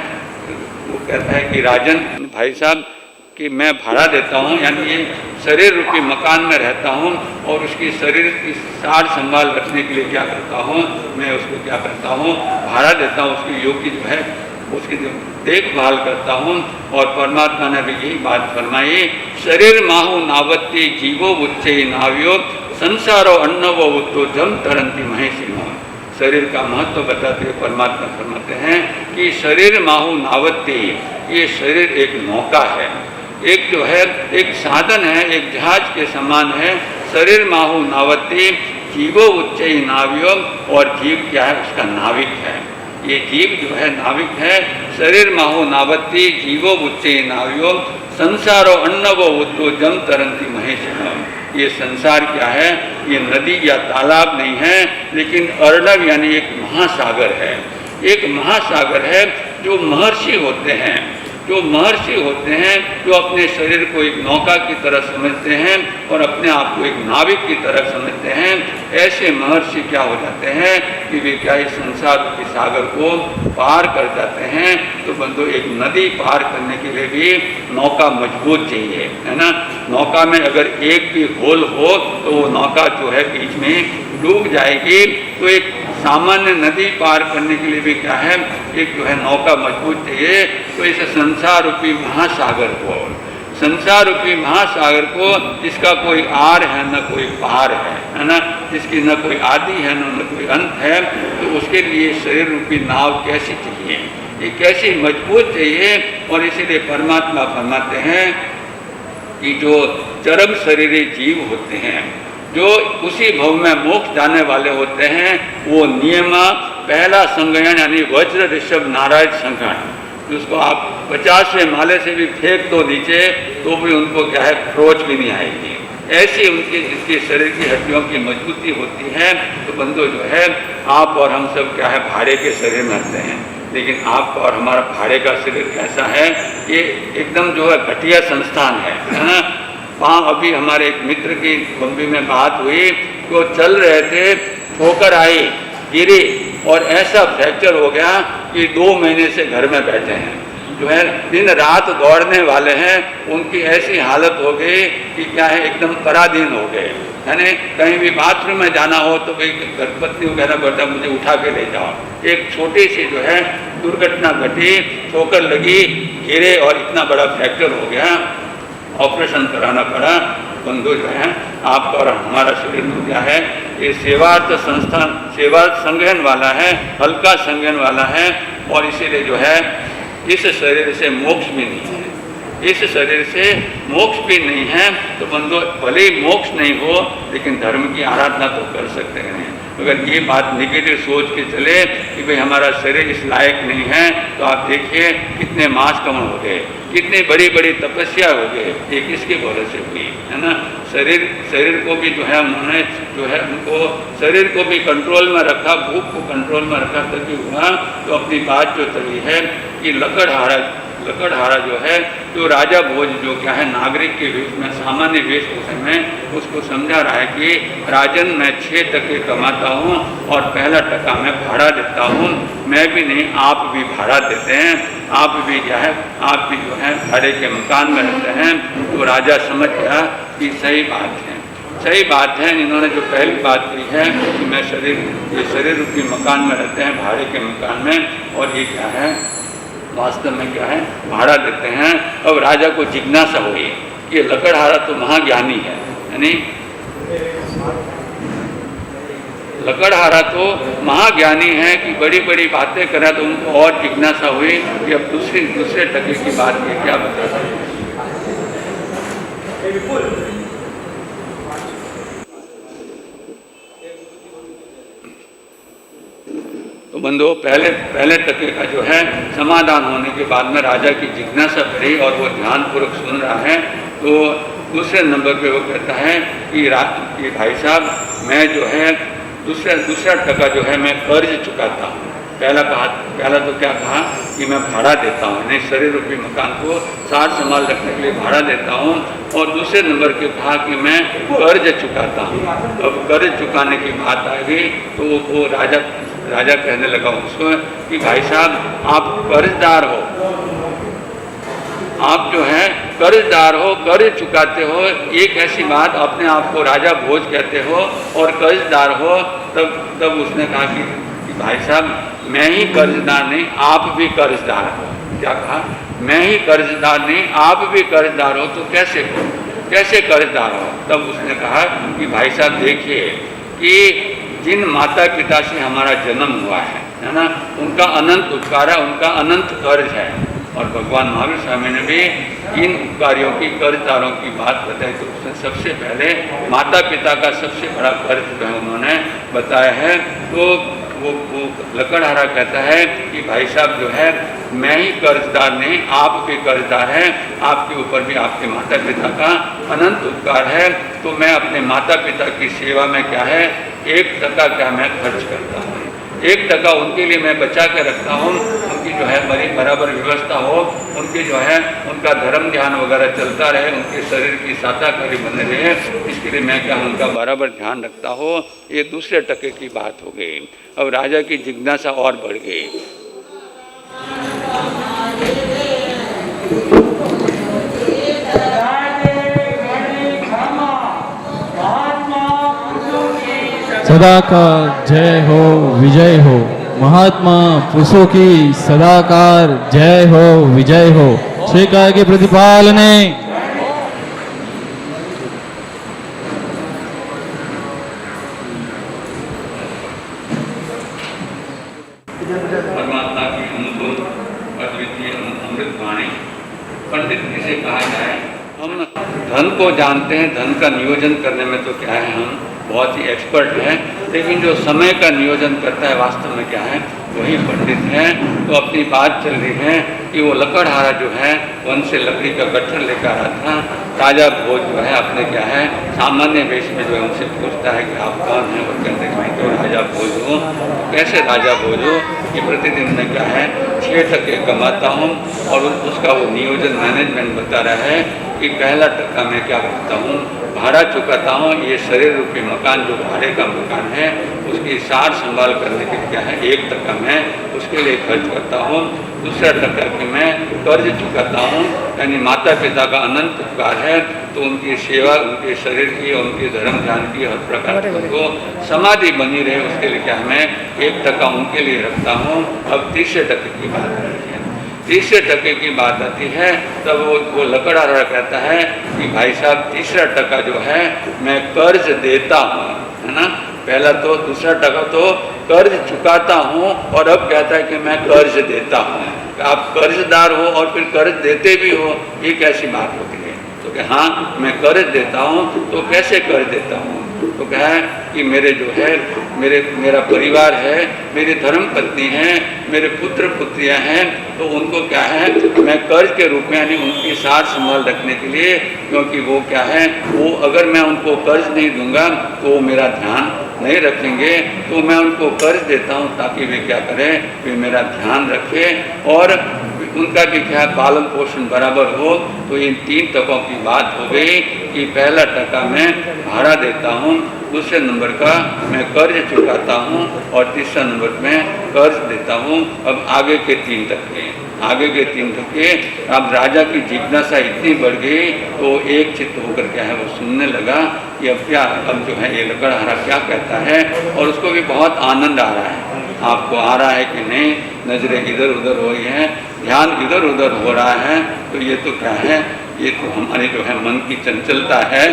वो कहता है कि राजन भाई साहब कि मैं भाड़ा देता हूँ, यानी ये शरीर रूपी मकान में रहता हूँ और उसकी शरीर की सार संभाल रखने के लिए क्या करता हूँ, मैं उसको क्या करता हूँ, भाड़ा देता हूँ, उसकी योग्य जो है उसकी देखभाल करता हूँ। और परमात्मा ने भी यही बात फरमाई, शरीर माहु नावत्ति जीवो उच्चे नाव्यो संसारो अन्नवो उत्तो जम तरंती महेशी मोह। शरीर का महत्व बताते हुए परमात्मा फरमाते हैं कि शरीर माहु नावत्ति, ये शरीर एक नौका है, एक जो है एक साधन है, एक जहाज के समान है। शरीर माहु नावत्ति जीवो उच्चै नाव्यो, और जीव क्या है, उसका नाविक है। ये जीव जो है नाविक है। शरीर माहु नावत्ति जीवो उच्चै नाव्यो संसारो अन्नवो उत्तो जम तरंती महेशम। ये संसार क्या है, ये नदी या तालाब नहीं है, लेकिन अर्णव यानी एक महासागर है। एक महासागर है। जो महर्षि होते हैं, जो अपने शरीर को एक नौका की तरह समझते हैं और अपने आप को एक नाविक की तरह समझते हैं, ऐसे महर्षि क्या हो जाते हैं कि वे क्या इस संसार के सागर को पार कर जाते हैं। तो बंदो एक नदी पार करने के लिए भी नौका मजबूत चाहिए, है ना। नौका में अगर एक भी होल हो तो वो नौका जो है बीच में डूब जाएगी। तो एक सामान्य नदी पार करने के लिए भी क्या है, एक जो है नौका मजबूत चाहिए। तो इस संसार रूपी महासागर को जिसका कोई आर है न कोई पार है ना, जिसकी न कोई आदि है न कोई अंत है, तो उसके लिए शरीर रूपी नाव कैसी चाहिए, ये कैसी मजबूत चाहिए। और इसीलिए परमात्मा फरमाते हैं कि जो चरम शरीरी जीव होते हैं, जो उसी भव में मोक्ष जाने वाले होते हैं, वो नियमा पहला संगयन यानी वज्र ऋषभ नारायण संगयन, जिसको आप 50वें माले से भी फेंक दो नीचे तो भी उनको क्या है, खरोच भी नहीं आएगी। ऐसी उनकी जिसके शरीर की हड्डियों की मजबूती होती है। तो बंदो जो है आप और हम सब क्या है, भाड़े के शरीर में रहते हैं, लेकिन आपका और हमारा भाड़े का शरीर कैसा है, ये एकदम जो है घटिया संस्थान है ना। वहाँ अभी हमारे एक मित्र की बम्बई में बात हुई, वो चल रहे थे, ठोकर आई, गिरी और ऐसा फ्रैक्चर हो गया कि 2 महीने से घर में बैठे हैं। जो है दिन रात दौड़ने वाले हैं, उनकी ऐसी हालत हो गई कि क्या है, एकदम पराधीन हो गए। यानी कहीं भी बाथरूम में जाना हो तो भाई गर्भवती वगैरह बोलता मुझे उठा के ले जाओ। एक छोटी सी जो है दुर्घटना घटी, ठोकर लगी, गिरे और इतना बड़ा फ्रैक्चर हो गया, ऑपरेशन कराना पड़ा। बंधु जो है आपका और हमारा शरीर तो क्या है, ये सेवार्थ संस्थान, सेवार्थ संज्ञान वाला है, हल्का संज्ञान वाला है, और इसीलिए जो है इस शरीर से मोक्ष भी नहीं है, इस शरीर से मोक्ष भी नहीं है। तो बंधु भले ही मोक्ष नहीं हो लेकिन धर्म की आराधना तो कर सकते हैं। अगर ये बात निगेटिव सोच के चले कि भाई हमारा शरीर इस लायक नहीं है, तो आप देखिए कितने मांस कमन हो गए, कितनी बड़ी बड़ी तपस्या हो गए, ये किसके भरोसे हुई है ना। शरीर को भी जो है उन्होंने जो है उनको शरीर को भी कंट्रोल में रखा, भूख को कंट्रोल में रखा, तभी हुआ। तो अपनी बात जो चली है कि लकड़हारा जो है, जो राजा भोज जो क्या है नागरिक के वेश में, सामान्य वेशभूषा में उसको समझा रहा है कि राजन मैं 6 टके कमाता हूँ और पहला टका मैं भाड़ा देता हूँ, मैं भी नहीं आप भी भाड़ा देते हैं, आप भी क्या है, आप भी जो है भाड़े के मकान में रहते हैं। तो राजा समझ गया कि सही बात है, सही बात है। इन्होंने जो पहली बात की है कि मैं ये शरीर रूपी मकान में रहते हैं, भाड़े के मकान में, और ये क्या है वास्तव में क्या है भाड़ा देते हैं। अब राजा को जिज्ञासा हुई कि लकड़हारा तो महाज्ञानी है, यानी लकड़हारा तो महाज्ञानी है कि बड़ी बड़ी बातें करा। तो उनको और जिज्ञासा हुई कि अब दूसरे टके की बात ये क्या बता सकते। तो बंधु पहले टके का जो है समाधान होने के बाद में राजा की जिज्ञासा बढ़ी और वो ध्यानपूर्वक सुन रहा है। तो दूसरे नंबर पे वो कहता है कि भाई साहब मैं जो है दूसरा टका जो है मैं कर्ज चुकाता हूँ। पहला तो क्या कहा कि मैं भाड़ा देता हूँ, नहीं शरीर रूपी मकान को सार संभाल रखने के लिए भाड़ा देता हूँ। और दूसरे नंबर के कहा कि मैं कर्ज चुकाता हूँ। अब कर्ज चुकाने की बात आ गई तो वो राजा कहने लगा उसको कि भाई साहब आप कर्जदार हो, आप जो है कर्जदार हो, कर्ज चुकाते हो, एक ऐसी बात अपने आप को राजा भोज कहते हो और कर्जदार हो। तब उसने कहा कि भाई साहब मैं ही कर्जदार नहीं, आप भी कर्जदार हो। क्या कहा, मैं ही कर्जदार नहीं आप भी कर्जदार हो, तो कैसे कर्जदार हो। तब उसने कहा कि भाई साहब देखिए कि जिन माता पिता से हमारा जन्म हुआ है ना, उनका अनंत उपकार है, उनका अनंत कर्ज है। और भगवान महावीर स्वामी ने भी इन उपकारियों की, कर्जदारों की बात बताई। तो उसने सबसे पहले माता पिता का सबसे बड़ा कर्ज जो है उन्होंने बताया है। तो वो लकड़हारा कहता है कि भाई साहब जो है मैं ही कर्जदार नहीं आप भी कर्जदार हैं, आपके ऊपर भी आपके माता पिता का अनंत उपकार है। तो मैं अपने माता पिता की सेवा में क्या है 1 टका क्या मैं खर्च करता हूँ, 1 टका उनके लिए मैं बचा के रखता हूँ। उनकी जो है बराबर व्यवस्था हो, उनकी जो है उनका धर्म ध्यान वगैरह चलता रहे, उनके शरीर की साताकारी बने रहे, इसके लिए मैं क्या उनका बराबर ध्यान रखता हो। ये दूसरे टके की बात हो गई। अब राजा की जिज्ञासा और बढ़ गई। सदाकार जय हो विजय हो, महात्मा पुरुषों की सदाकार जय हो विजय हो। श्री काय के प्रतिपालने परमात्मा की अनुभव अद्वितीय अमृत वाणी। पंडित किसे कहा जाए, हम धन को जानते हैं, धन का नियोजन करने में तो क्या है हम बहुत ही एक्सपर्ट हैं, लेकिन जो समय का नियोजन करता है वास्तव में क्या है वही पंडित है। तो अपनी बात चल रही है कि वो लकड़हारा जो है वन से लकड़ी का गट्ठर लेकर आ रहा था। राजा भोज जो है अपने क्या है सामान्य वेश में जो है उनसे पूछता है कि आप कौन हैं। वो कहते हैं मैं तो राजा भोज हूँ। कैसे राजा भोज हो कि प्रतिदिन में क्या है 6 टके कमाता हूँ। और उसका वो नियोजन मैनेजमेंट बता रहा है कि पहला टका मैं क्या करता हूँ, भाड़ा चुकाता हूँ। ये शरीर रूपी मकान जो भाड़े का मकान है उसकी सार संभाल करने के लिए क्या है 1 टका मैं उसके लिए खर्च करता हूँ। दूसरा टका कि मैं कर्ज चुकाता हूँ, यानी माता पिता का अनंत उपकार है तो उनकी सेवा, उनके शरीर की, उनके धर्म ज्ञान की हर प्रकार की उनको समाधि बनी रहे उसके लिए क्या मैं 1 टका उनके लिए रखता हूँ। अब तीसरे टके की बात आती है। तीसरे टके की बात आती है तब वो लकड़हारा कहता है कि भाई साहब तीसरा टका जो है मैं कर्ज देता हूँ, है ना। पहला तो दूसरा टका तो कर्ज चुकाता हूँ और अब कहता है कि मैं कर्ज देता हूँ। आप कर्जदार हो और फिर कर्ज देते भी हो, ये कैसी बात होती है। तो क्या हाँ मैं कर्ज देता हूँ, तो कैसे कर्ज देता हूँ, तो क्या है कि मेरे जो है मेरा परिवार है, मेरी धर्म पत्नी है, मेरे पुत्र पुत्रियां हैं, तो उनको क्या है मैं कर्ज के रूप में यानी उनकी सार संभाल रखने के लिए, क्योंकि वो क्या है वो अगर मैं उनको कर्ज नहीं दूंगा तो वो मेरा ध्यान नहीं रखेंगे, तो मैं उनको कर्ज देता हूँ ताकि वे क्या करें, वे मेरा ध्यान रखें और उनका भी क्या पालन पोषण बराबर हो। तो इन 3 टकों की बात हो गई कि पहला टका मैं भाड़ा देता हूँ, दूसरे नंबर का मैं कर्ज चुकाता हूँ और तीसरा नंबर में कर्ज देता हूँ। अब आगे के 3 टके, आगे के 3 टके, अब राजा की जिज्ञासा इतनी बढ़ गई तो एक चित्त होकर क्या है वो सुनने लगा कि अब क्या, अब जो है ये लकड़हारा क्या कहता है, और उसको भी बहुत आनंद आ रहा है। आपको आ रहा है कि नहीं, नजरें इधर उधर हो रही हैं, ध्यान इधर उधर हो रहा है, तो ये तो क्या है, ये तो हमारी जो है मन की चंचलता है।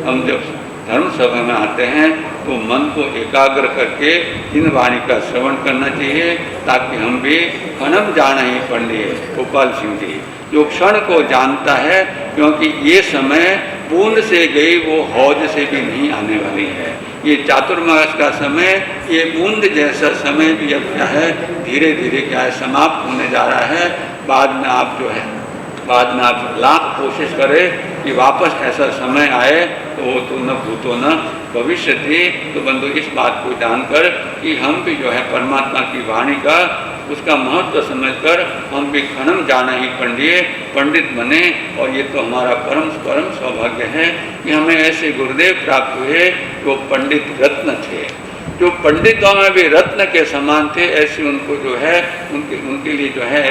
हम जब धर्म सभा में आते हैं तो मन को एकाग्र करके इन वाणी का श्रवण करना चाहिए ताकि हम भी खनम जाना ही पंडिए गोपाल सिंह जी, जो क्षण को जानता है, क्योंकि ये समय बूंद से गई वो हौज से भी नहीं आने वाली है। ये चातुर्मास का समय, ये बूंद जैसा समय भी अब क्या है धीरे धीरे क्या है समाप्त होने जा रहा है। बाद में आप जो है लाख कोशिश करें कि वापस ऐसा समय आए तो वो तो न भूतो न भविष्य थी। तो बंधु इस बात को जानकर कि हम भी जो है परमात्मा की वाणी का उसका महत्व समझकर हम भी खनम जाना ही पंडित बने। और ये तो हमारा परम सौभाग्य है कि हमें ऐसे गुरुदेव प्राप्त हुए जो पंडित रत्न थे, जो पंडितों में भी रत्न के समान थे। ऐसे उनको जो है उनके लिए जो है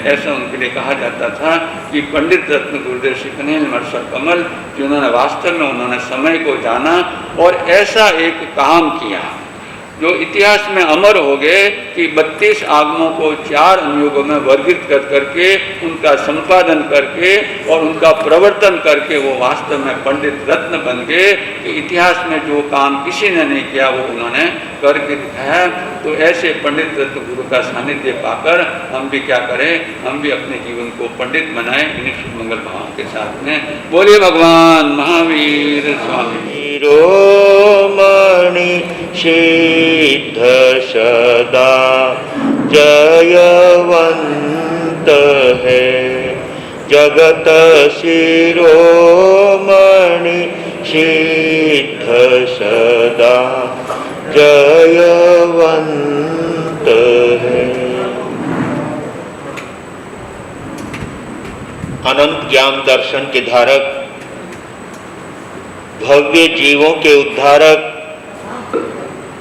ऐसा उनके लिए कहा जाता था कि पंडित रत्न गुरुदेव श्री कन्हैया मर्सर कमल, जिन्होंने वास्तव में उन्होंने समय को जाना और ऐसा एक काम किया जो इतिहास में अमर हो गए कि 32 आगमों को 4 अनुयोगों में वर्गीकृत कर करके उनका संपादन करके और उनका प्रवर्तन करके वो वास्तव में पंडित रत्न बन गए कि इतिहास में जो काम किसी ने नहीं किया वो उन्होंने करके दिखाया। तो ऐसे पंडित रत्न गुरु का सानिध्य पाकर हम भी क्या करें, हम भी अपने जीवन को पंडित बनाएं इन्हीं शुभ मंगल भावों के साथ में। बोलिए भगवान महावीर स्वामी शिरोमणि सिद्ध सदा जयवंत है, जगत शिरोमणि सिद्ध सदा जयवंत है। अनंत ज्ञान दर्शन के धारक, भव्य जीवों के उद्धारक,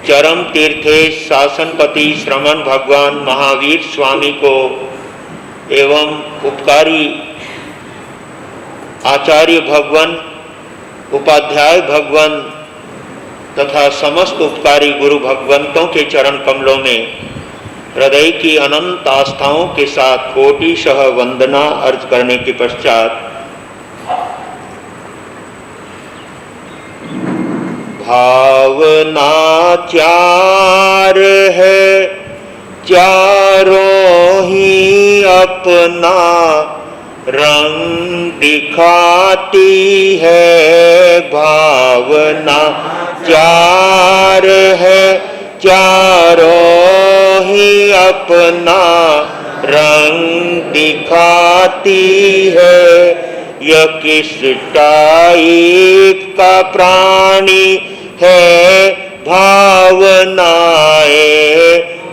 चरम तीर्थेश शासनपति श्रमण भगवान महावीर स्वामी को एवं उपकारी आचार्य भगवान, उपाध्याय भगवान तथा समस्त उपकारी गुरु भगवंतों के चरण कमलों में हृदय की अनंत आस्थाओं के साथ कोटिशः वंदना अर्ज करने के पश्चात भावना 4 है, चारों ही अपना रंग दिखाती है। भावना 4 है, चारों ही अपना रंग दिखाती है। यह किस टाइप का प्राणी है, भावनाएं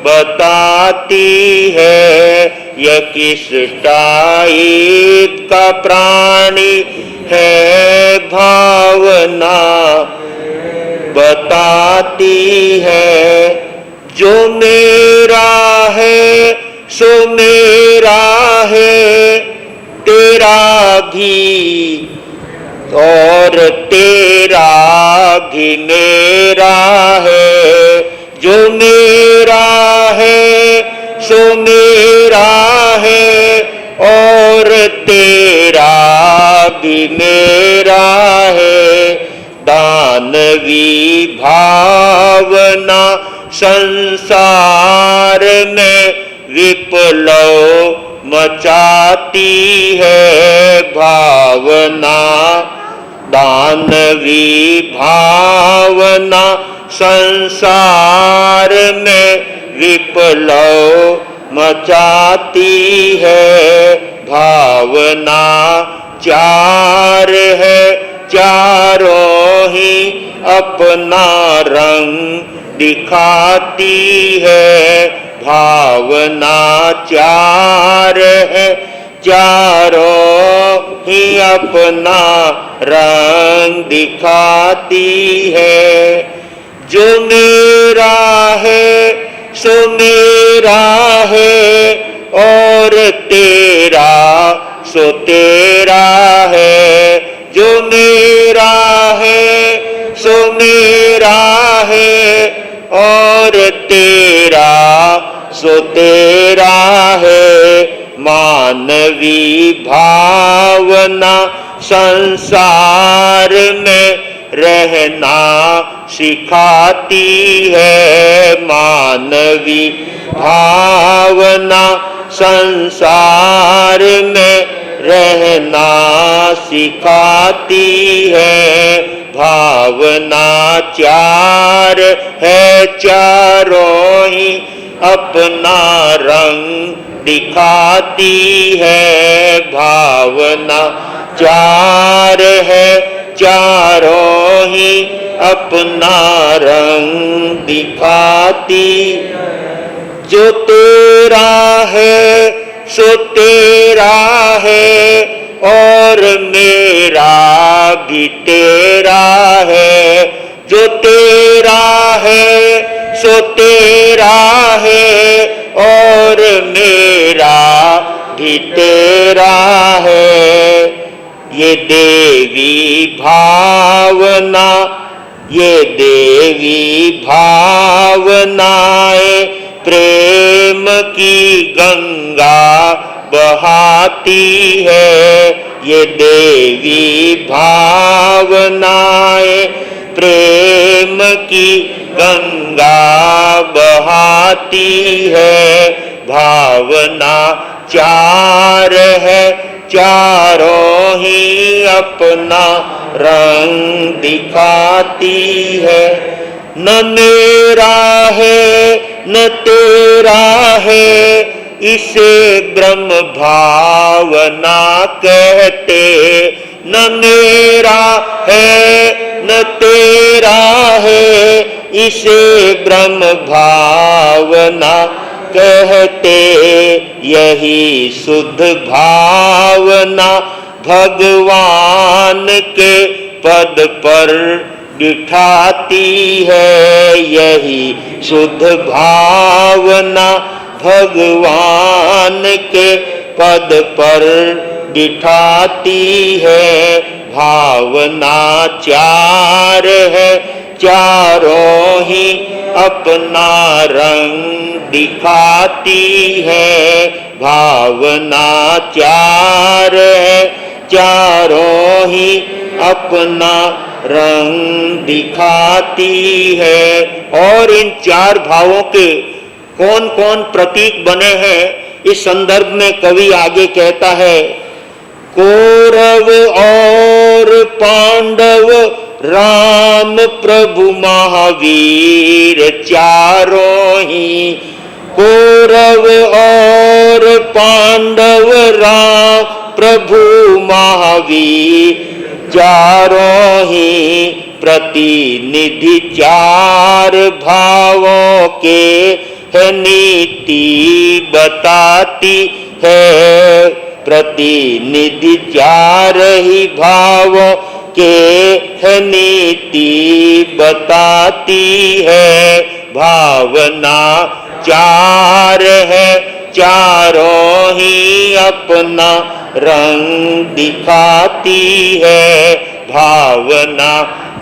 बताती है। यह किस टाइप का प्राणी है भावना बताती है। जो मेरा है सो मेरा है, तेरा भी और तेरा भी मेरा है। जो मेरा है सो मेरा है और तेरा भी मेरा है। दानवी भावना संसार में विप्लव मचाती है भावना। दानवी भावना संसार में विप्लव मचाती है भावना। चार है चारों ही अपना रंग दिखाती है भावना। चार है चारों ही अपना रंग दिखाती है। जो मेरा है सो मेरा है और तेरा सो तेरा है। जो मेरा है सो मेरा है और तेरा सो तेरा है। मानवी भावना संसार में रहना सिखाती है। मानवी भावना संसार में रहना सिखाती है भावना। चार है चारों ही अपना रंग दिखाती है भावना। चार है चारों ही अपना रंग दिखाती। जो तेरा है सो तेरा है और मेरा भी तेरा है। जो तेरा है सो तेरा है और मेरा भी तेरा है। ये देवी भावना, ये देवी भावनाएं प्रेम की गंगा बहाती है। ये देवी भावनाएं प्रेम की गंगा बहाती है भावना। चार है चारों ही अपना रंग दिखाती है। न मेरा है न तेरा है, इसे ब्रह्म भावना कहते। न मेरा है न तेरा है, इसे ब्रह्म भावना कहते। यही शुद्ध भावना भगवान के पद पर बिठाती है। यही शुद्ध भावना भगवान के पद पर बिठाती है भावना। चार है चारों ही अपना रंग दिखाती है भावना। चार है चारों ही अपना रंग दिखाती है। और इन चार भावों के कौन कौन प्रतीक बने हैं, इस संदर्भ में कवि आगे कहता है, कौरव और पांडव राम प्रभु महावीर चारों ही। कौरव और पांडव राम प्रभु महावीर चारों ही प्रतिनिधि चार भावों के है नीति बताती है, प्रतिनिधि चार ही भावों के है नीति बताती है। भावना चार है, चारों ही अपना रंग दिखाती है। भावना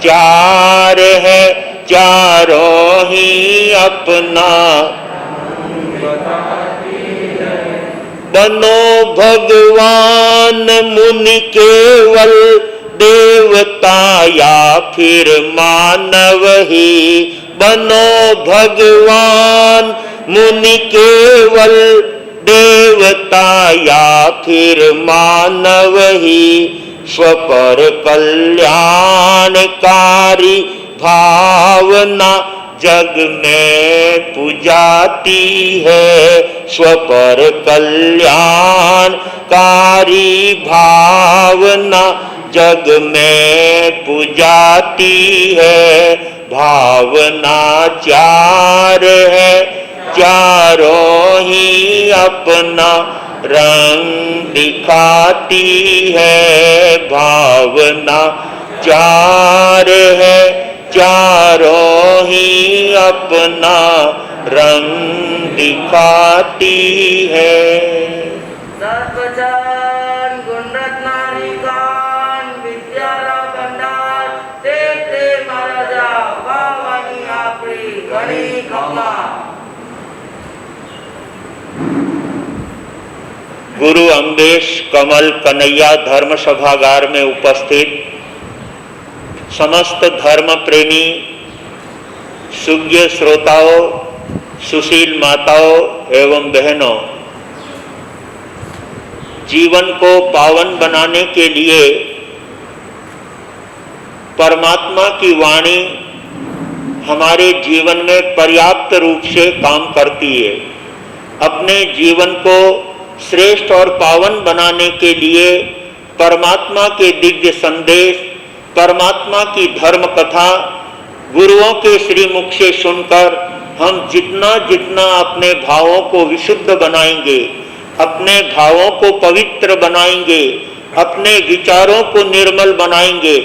चार है, चारों ही अपना बनो भगवान मुनि केवल देवता या फिर मानव ही। बनो भगवान मुनि केवल देवता या फिर मानव ही। स्वपर कल्याणकारी भावना जग में पुजाती है। स्वपर कल्याणकारी भावना जग में पुजाती है। भावना चार है, चारों ही अपना रंग दिखाती है। भावना चार है, चारों ही अपना रंग दिखाती है। सर्वजन गुणरत्नारिकान विद्याला भंडार ते महाराजा बावानी आपरी गणी खम्मा। गुरु अम्बेश कमल कन्हैया धर्म सभागार में उपस्थित समस्त धर्म प्रेमी सुज्ञ श्रोताओं, सुशील माताओं एवं बहनों, जीवन को पावन बनाने के लिए परमात्मा की वाणी हमारे जीवन में पर्याप्त रूप से काम करती है। अपने जीवन को श्रेष्ठ और पावन बनाने के लिए परमात्मा के दिव्य संदेश, परमात्मा की धर्म कथा गुरुओं के श्रीमुख से सुनकर हम जितना जितना अपने भावों को विशुद्ध बनाएंगे, अपने भावों को पवित्र बनाएंगे, अपने विचारों को निर्मल बनाएंगे,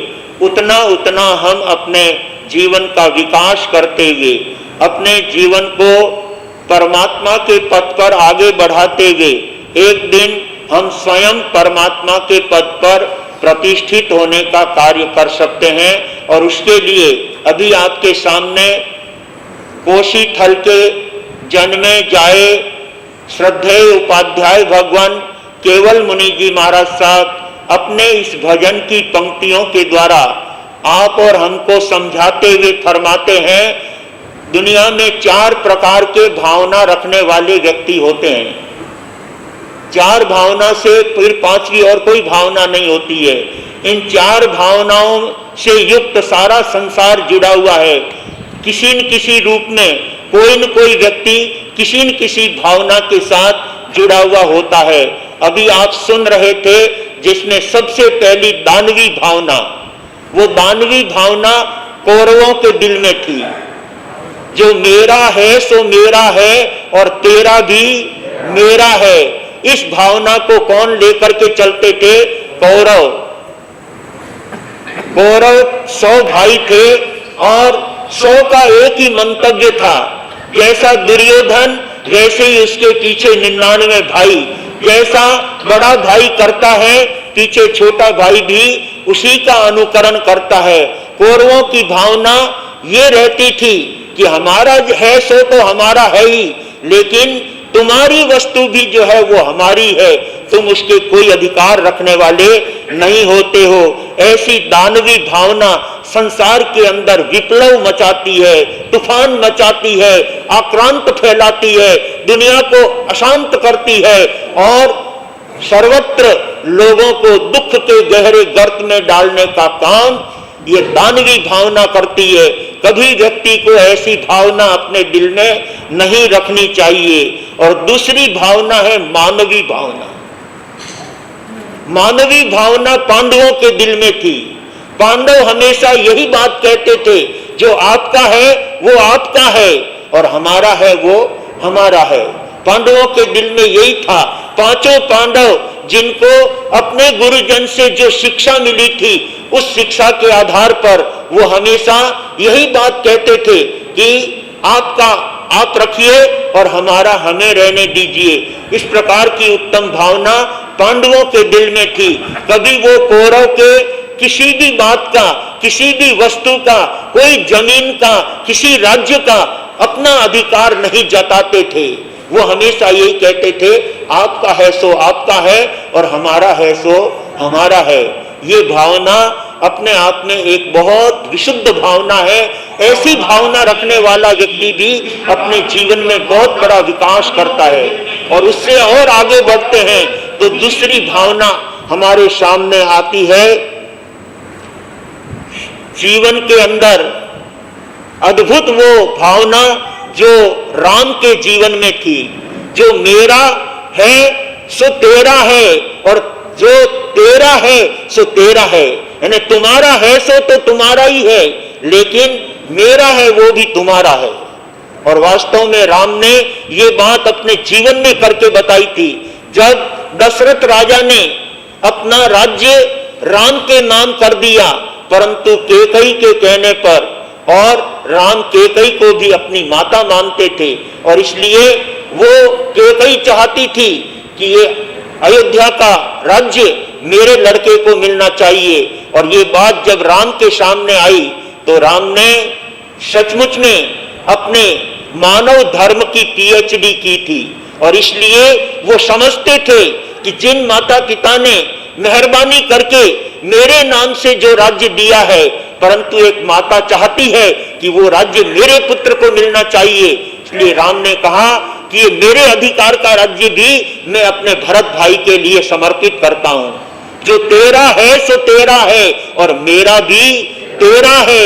उतना उतना हम अपने जीवन का विकास करते हुए अपने जीवन को परमात्मा के पथ पर आगे बढ़ाते हुए एक दिन हम स्वयं परमात्मा के पद पर प्रतिष्ठित होने का कार्य कर सकते हैं। और उसके लिए अभी आपके सामने कोशी थल के जन्मे जाए श्रद्धेय उपाध्याय भगवान केवल मुनि जी महाराज साहब अपने इस भजन की पंक्तियों के द्वारा आप और हमको समझाते हुए फरमाते हैं, दुनिया में 4 प्रकार के भावना रखने वाले व्यक्ति होते हैं। 4 भावना से फिर 5वीं और कोई भावना नहीं होती है। इन 4 भावनाओं से युक्त सारा संसार जुड़ा हुआ है। किसी न किसी रूप में कोई न कोई व्यक्ति किसी न किसी भावना के साथ जुड़ा हुआ होता है। अभी आप सुन रहे थे जिसमें सबसे पहली दानवी भावना, वो दानवी भावना कौरवों के दिल में थी, जो मेरा है सो मेरा है और तेरा भी मेरा है। इस भावना को कौन लेकर के चलते थे? कौरव। कौरव 100 भाई थे और 100 का एक ही मंतव्य था। जैसा दुर्योधन वैसे ही उसके पीछे 99 भाई, जैसा बड़ा भाई करता है पीछे छोटा भाई भी उसी का अनुकरण करता है। कौरवों की भावना ये रहती थी कि हमारा है सो तो हमारा है ही, लेकिन तुम्हारी वस्तु भी जो है वो हमारी है, तुम उसके कोई अधिकार रखने वाले नहीं होते हो। ऐसी दानवी भावना संसार के अंदर विप्लव मचाती है, तूफान मचाती है, आक्रांत फैलाती है, दुनिया को अशांत करती है और सर्वत्र लोगों को दुख के गहरे गर्त में डालने का काम ये दानवी भावना करती है। कभी व्यक्ति को ऐसी भावना अपने दिल में नहीं रखनी चाहिए। और दूसरी भावना है मानवी भावना। मानवी भावना पांडवों के दिल में थी। पांडव हमेशा यही बात कहते थे, जो आपका है वो आपका है और हमारा है वो हमारा है। पांडवों के दिल में यही था। पांचों पांडव जिनको अपने गुरुजन से जो शिक्षा मिली थी, उस शिक्षा के आधार पर वो हमेशा यही बात कहते थे कि आपका आप रखिए और हमारा हमें रहने दीजिए। इस प्रकार की उत्तम भावना पांडवों के दिल में थी। कभी वो कौरव के किसी भी बात का, किसी भी वस्तु का, कोई जमीन का, किसी राज्य का अपना अधिकार नहीं जताते थे। वो हमेशा यही कहते थे, आपका है सो आपका है और हमारा है सो हमारा है। ये भावना अपने आप में एक बहुत विशुद्ध भावना है। ऐसी भावना रखने वाला व्यक्ति भी अपने जीवन में बहुत बड़ा विकास करता है। और उससे और आगे बढ़ते हैं तो दूसरी भावना हमारे सामने आती है। जीवन के अंदर अद्भुत वो भावना जो राम के जीवन में थी, जो मेरा है सो तेरा है और जो तेरा है सो तेरा है, यानी तुम्हारा है सो तो तुम्हारा ही है, लेकिन मेरा है वो भी तुम्हारा है। और वास्तव में राम ने ये बात अपने जीवन में करके बताई थी। जब दशरथ राजा ने अपना राज्य राम के नाम कर दिया, परंतु कैकेयी के कहने पर, और राम कैकेयी को भी अपनी माता मानते थे, और इसलिए वो कैकेयी चाहती थी कि ये अयोध्या का राज्य मेरे लड़के को मिलना चाहिए। और ये बात जब राम के सामने आई तो राम ने सचमुच में अपने मानव धर्म की पीएचडी की थी, और इसलिए वो समझते थे कि जिन माता पिता ने मेहरबानी करके मेरे नाम से जो राज्य दिया है, परंतु एक माता चाहती है कि वो राज्य मेरे पुत्र को मिलना चाहिए, इसलिए राम ने कहा कि ये मेरे अधिकार का राज्य भी मैं अपने भरत भाई के लिए समर्पित करता हूं। जो तेरा है सो तेरा है और मेरा भी तेरा है।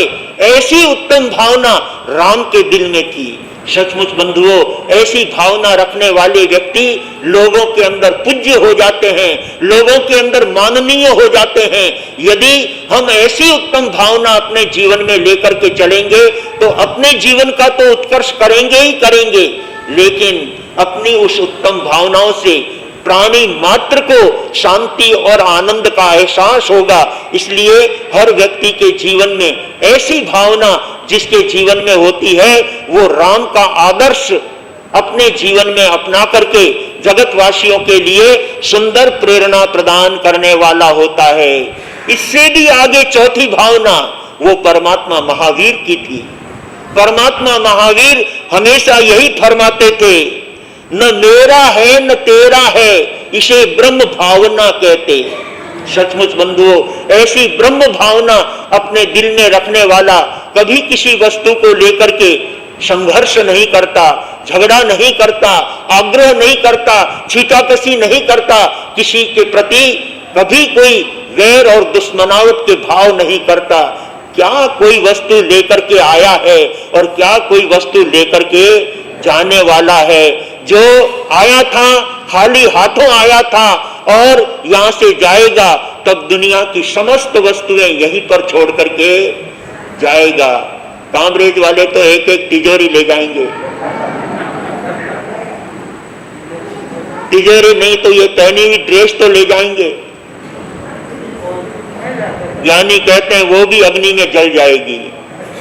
ऐसी उत्तम भावना राम के दिल में थी। सचमुच बंधुओं, ऐसी भावना रखने वाले व्यक्ति लोगों के अंदर पूज्य हो जाते हैं, लोगों के अंदर माननीय हो जाते हैं। यदि हम ऐसी उत्तम भावना अपने जीवन में लेकर के चलेंगे तो अपने जीवन का तो उत्कर्ष करेंगे ही करेंगे, लेकिन अपनी उस उत्तम भावनाओं से प्राणी मात्र को शांति और आनंद का एहसास होगा। इसलिए हर व्यक्ति के जीवन में ऐसी भावना जिसके जीवन में होती है, वो राम का आदर्श अपने जीवन में अपना करके जगतवासियों के लिए सुंदर प्रेरणा प्रदान करने वाला होता है। इससे भी आगे चौथी भावना वो परमात्मा महावीर की थी। परमात्मा महावीर हमेशा यही फरमाते थे, न मेरा है न तेरा है, इसे ब्रह्म भावना कहते। सचमुच बंधुओं, ऐसी ब्रह्म भावना अपने दिल में रखने वाला कभी किसी वस्तु को लेकर के संघर्ष नहीं करता, झगड़ा नहीं करता, आग्रह नहीं करता, छीटाकशी नहीं करता, किसी के प्रति कभी कोई वैर और दुश्मनावट के भाव नहीं करता। क्या कोई वस्तु लेकर के आया है और क्या कोई वस्तु लेकर के जाने वाला है। जो आया था खाली हाथों आया था और यहां से जाएगा, तब दुनिया की समस्त वस्तुएं यहीं पर छोड़ करके जाएगा। कामरेज वाले तो एक एक तिजोरी ले जाएंगे, तिजोरी नहीं तो ये पहनी हुई ड्रेस तो ले जाएंगे। ज्ञानी कहते हैं वो भी अग्नि में जल जाएगी।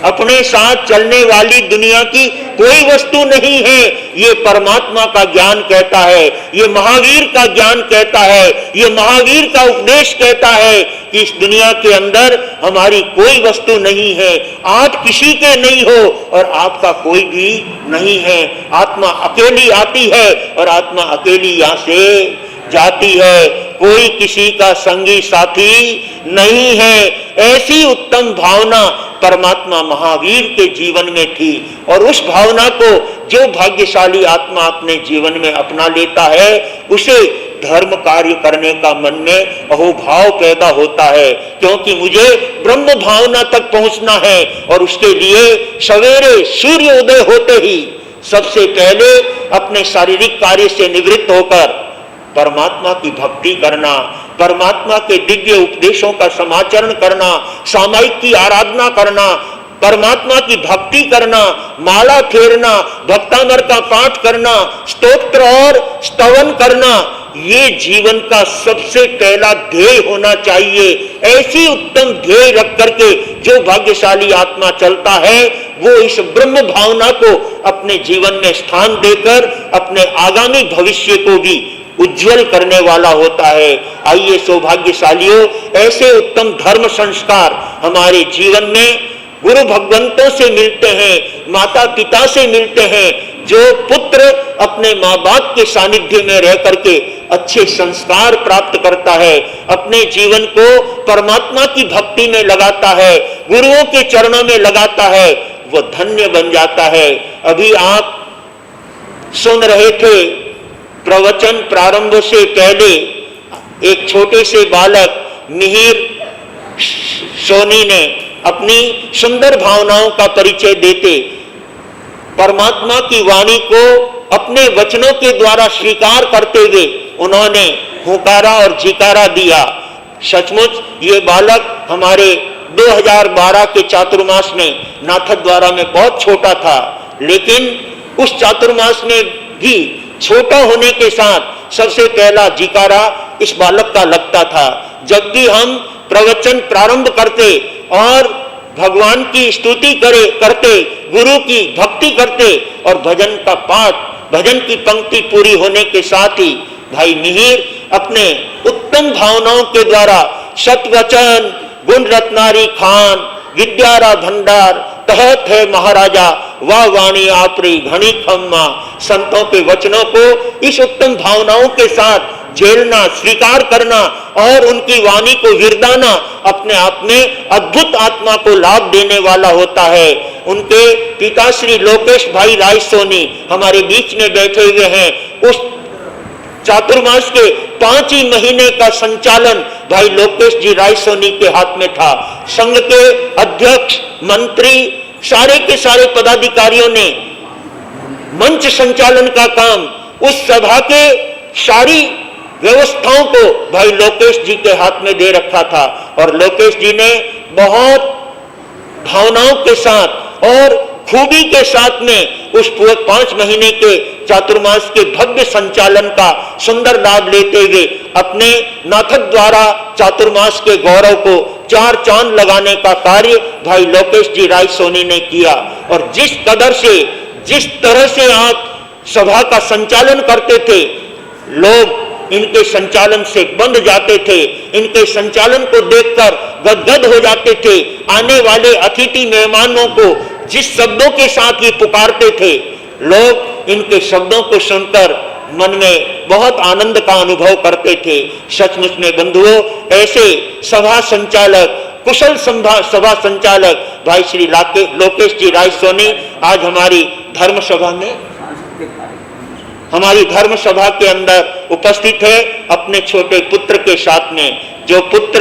अपने साथ चलने वाली दुनिया की कोई वस्तु नहीं है, ये परमात्मा का ज्ञान कहता है, ये महावीर का ज्ञान कहता है, ये महावीर का उपदेश कहता है कि इस दुनिया के अंदर हमारी कोई वस्तु नहीं है। आप किसी के नहीं हो और आपका कोई भी नहीं है। आत्मा अकेली आती है और आत्मा अकेली यहां से जाती है। कोई किसी का संगी साथी नहीं है। ऐसी उत्तम भावना परमात्मा महावीर के जीवन में थी, और उस भावना को जो भाग्यशाली आत्मा अपने जीवन में अपना लेता है, उसे धर्म कार्य करने का मन में अहोभाव पैदा होता है, क्योंकि मुझे ब्रह्म भावना तक पहुंचना है। और उसके लिए सवेरे सूर्य उदय होते ही सबसे पहले अपने शारीरिक कार्य से निवृत्त होकर परमात्मा की भक्ति करना, परमात्मा के दिव्य उपदेशों का समाचरण करना, सामायिक की आराधना करना, परमात्मा की भक्ति करना, माला फेरना, भक्तामर का पाठ करना, स्तोत्र और स्तवन करना, ये जीवन का सबसे पहला ध्येय होना चाहिए। ऐसी उत्तम ध्येय रख करके जो भाग्यशाली आत्मा चलता है वो इस ब्रह्म भावना को अपने जीवन में स्थान देकर अपने आगामी भविष्य को भी उज्जवल करने वाला होता है। आइए सौभाग्यशालियों, ऐसे उत्तम धर्म संस्कार हमारे जीवन में गुरु भगवंतों से मिलते हैं, माता पिता से मिलते हैं। जो पुत्र अपने माँ बाप के सानिध्य में रह करके अच्छे संस्कार प्राप्त करता है, अपने जीवन को परमात्मा की भक्ति में लगाता है, गुरुओं के चरणों में लगाता है, वह धन्य बन जाता है। अभी आप सुन रहे थे प्रवचन प्रारंभ से पहले एक छोटे से बालक मिहिर सोनी ने अपनी सुंदर भावनाओं का परिचय देते परमात्मा की वाणी को अपने वचनों के द्वारा स्वीकार करते हुए उन्होंने हुकारा और जिकारा दिया। सचमुच ये बालक हमारे 2012 के चातुर्मास में नाथद्वारा में बहुत छोटा था, लेकिन उस चातुर्मास में भी छोटा होने के साथ सबसे पहला जिकारा इस बालक का लगता था। जब भी हम प्रवचन प्रारंभ करते और भगवान की स्तुति करते, गुरु की भक्ति करते और भजन का पाठ, भजन की पंक्ति पूरी होने के साथ ही भाई मिहिर अपने उत्तम भावनाओं के द्वारा सतवचन, गुण रत्नारी खान, विद्यारा भंडार, तहत है महाराजा, वाह वाणी आपरी घनी खम्मा, संतों के वचनों को इस उत्तम भावनाओं के साथ झेलना, स्वीकार करना और उनकी वाणी को विरदाना अपने आप में अद्भुत आत्मा को लाभ देने वाला होता है। उनके पिता श्री लोकेश भाई राय सोनी हमारे बीच में बैठे हुए हैं। उस चातुर्मास के 5 ही महीने का संचालन भाई लोकेश जी राय सोनी के हाथ में था। संघ के अध्यक्ष, मंत्री, सारे के सारे पदाधिकारियों ने मंच संचालन का काम, उस सभा के सारी व्यवस्थाओं को भाई लोकेश जी के हाथ में दे रखा था और लोकेश जी ने बहुत भावनाओं के साथ और खूबी के साथ में उस पूरे 5 महीने के चातुर्मास के भव्य संचालन का सुंदर लाभ लेते हुए अपने नाथक द्वारा चातुर्मास के गौरव को 4 चांद लगाने का कार्य भाई लोकेश जी राय सोनी ने किया। और जिस तरह से आप सभा का संचालन करते थे, लोग इनके संचालन से बंध जाते थे, इनके संचालन को देखकर गदगद हो जाते थे। आने वाले अतिथि मेहमानों को जिस शब्दों के साथ ये पुकारते थे, लोग इनके शब्दों को सुनकर मन में बहुत आनंद का अनुभव करते थे। सचमुच में बंधुओं, ऐसे सभा संचालक, कुशल सभा संचालक भाई श्री लोकेश जी राय सोनी आज हमारी धर्म सभा के अंदर उपस्थित है अपने छोटे पुत्र के साथ में। जो पुत्र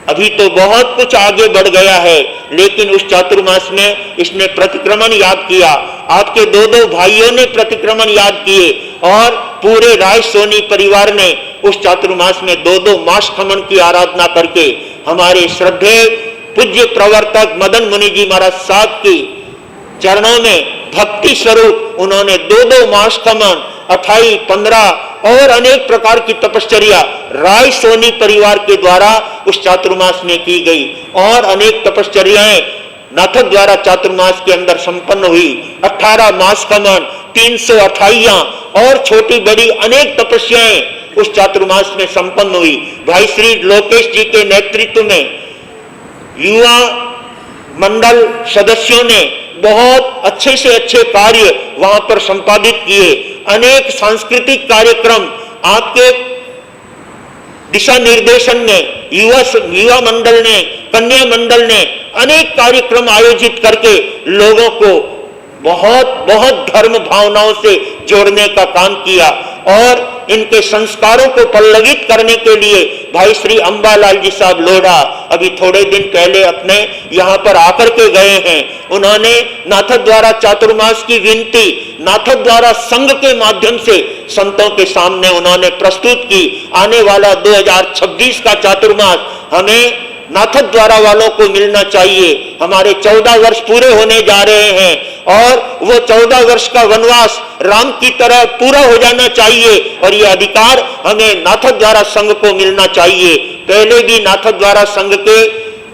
अभी तो बहुत कुछ आगे बढ़ गया है, लेकिन उस चातुर्मास में इसने प्रतिक्रमण याद किया। आपके 2 भाइयों ने प्रतिक्रमण याद किए और पूरे राय सोनी परिवार ने उस चातुर्मास में 2 मास खमन की आराधना करके हमारे श्रद्धेय पूज्य प्रवर्तक मदन मुनि जी महाराज साहब की चरणों में भक्ति स्वरूप उन्होंने 2 मास खमन, 28, 15 और अनेक प्रकार की तपश्चर्या राय सोनी परिवार के द्वारा उस चातुर्मास में की गई और अनेक तपश्चर्याएं नाथक द्वारा चातुर्मास के अंदर संपन्न हुई। 18 मास खमन, 328 और छोटी बड़ी अनेक तपस्याएं उस चातुर्मास में संपन्न हुई। भाई श्री लोकेश जी के नेतृत्व में युवा मंडल सदस्यों ने बहुत अच्छे से अच्छे कार्य वहां पर संपादित किए। अनेक सांस्कृतिक कार्यक्रम आपके दिशा निर्देशन में युवा मंडल ने, कन्या मंडल ने अनेक कार्यक्रम आयोजित करके लोगों को बहुत धर्म भावनाओं से जोड़ने का काम किया और इनके संस्कारों को पल्लवित करने के लिए भाई श्री अंबालाल जी साहब लोढ़ा अभी थोड़े दिन पहले अपने यहाँ पर आकर के गए हैं। उन्होंने नाथक द्वारा चातुर्मास की विनती नाथक द्वारा संघ के माध्यम से संतों के सामने उन्होंने प्रस्तुत की। आने वाला 2026 का चातुर्मास हमें नाथक द्वारा वालों को मिलना चाहिए। हमारे 14 वर्ष पूरे होने जा रहे हैं और वो 14 वर्ष का वनवास राम की तरह पूरा हो जाना चाहिए और ये अधिकार हमें नाथक द्वारा संघ को मिलना चाहिए। पहले भी नाथक द्वारा संघ के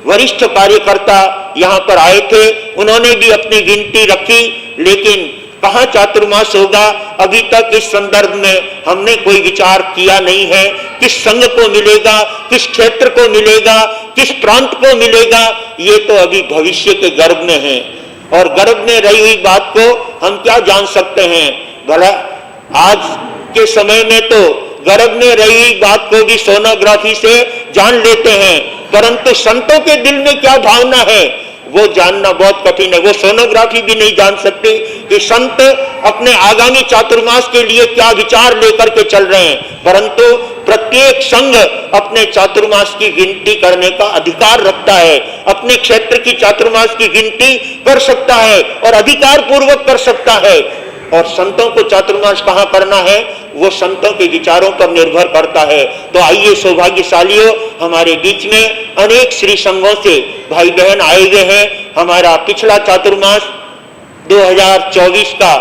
वरिष्ठ कार्यकर्ता यहाँ पर आए थे, उन्होंने भी अपनी गिनती रखी, लेकिन कहाँ चातुर्मास होगा, अभी तक इस संदर्भ में हमने कोई विचार किया नहीं है। किस संघ को मिलेगा, किस क्षेत्र को मिलेगा, किस प्रांत को मिलेगा, ये तो अभी भविष्य के गर्भ में है और गर्भ में रही हुई बात को हम क्या जान सकते हैं। भला आज के समय में तो गर्भ में रही हुई बात को भी सोनोग्राफी से जान लेते हैं, परंतु संतों के दिल में क्या भावना है वो जानना बहुत कठिन है। वो सोनोग्राफी भी नहीं जान सकते कि संत अपने आगामी चातुर्मास के लिए क्या विचार लेकर के चल रहे हैं, परंतु प्रत्येक संघ अपने चातुर्मास की गिनती करने का अधिकार रखता है, अपने क्षेत्र की चातुर्मास की गिनती कर सकता है और अधिकार पूर्वक कर सकता है। और संतों को चातुर्मास कहाँ करना है वो संतों के विचारों पर निर्भर करता है। तो आइए सौभाग्यशालियों, हमारे बीच में अनेक श्री संघों से भाई बहन आए हुए हैं। हमारा पिछला चातुर्मास 2024 का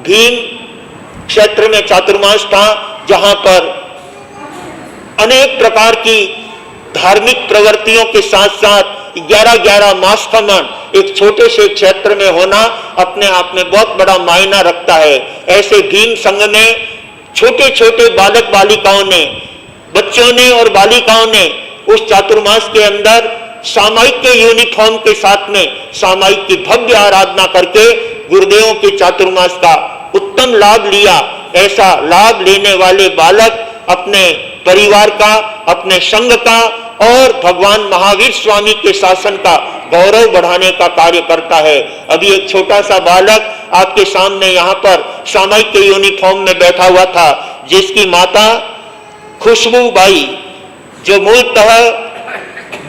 भीम क्षेत्र में चातुर्मास था, जहां पर अनेक प्रकार की धार्मिक प्रवृत्तियों के साथ साथ 11-11 मास का मन एक छोटे से क्षेत्र में होना अपने आप में बहुत बड़ा मायना रखता है। ऐसे भीम संघ में छोटे छोटे बालक बालिकाओं ने, बच्चों ने और बालिकाओं ने उस चातुर्मास के अंदर सामायिक के यूनिफॉर्म के साथ में सामायिक की भव्य आराधना करके गुरुदेवों के चातुर्मास का उत्तम लाभ लिया। ऐसा लाभ लेने वाले बालक अपने परिवार का, अपने संघ का और भगवान महावीर स्वामी के शासन का गौरव बढ़ाने का कार्य करता है। अभी एक छोटा सा बालक आपके सामने यहाँ पर सामायिक के यूनिफॉर्म में बैठा हुआ था, जिसकी माता खुशबू बाई, जो मूलतः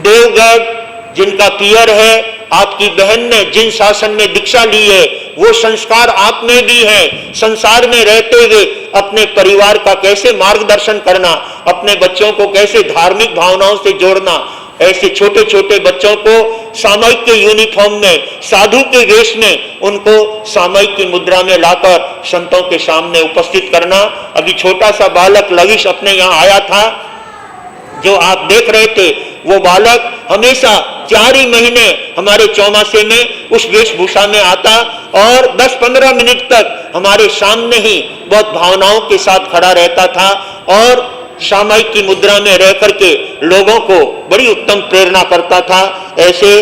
देवगढ़ जिनका पियर है, आपकी बहन ने जिन शासन में दीक्षा ली है वो संस्कार आप में भी है। संसार में रहते हुए अपने परिवार का कैसे मार्गदर्शन करना, अपने बच्चों को कैसे धार्मिक भावनाओं से जोड़ना, ऐसे छोटे छोटे बच्चों को सामायिक के यूनिफॉर्म में, साधु के वेश में उनको सामायिक की मुद्रा में लाकर संतों के सामने उपस्थित करना। अभी छोटा सा बालक लविश अपने यहाँ आया था, जो आप देख रहे थे, वो बालक हमेशा 4 ही महीने हमारे चौमासे में उस वेशभूषा में आता और 10-15 मिनट तक हमारे सामने ही बहुत भावनाओं के साथ खड़ा रहता था और सामायिक की मुद्रा में रह करके लोगों को बड़ी उत्तम प्रेरणा करता था। ऐसे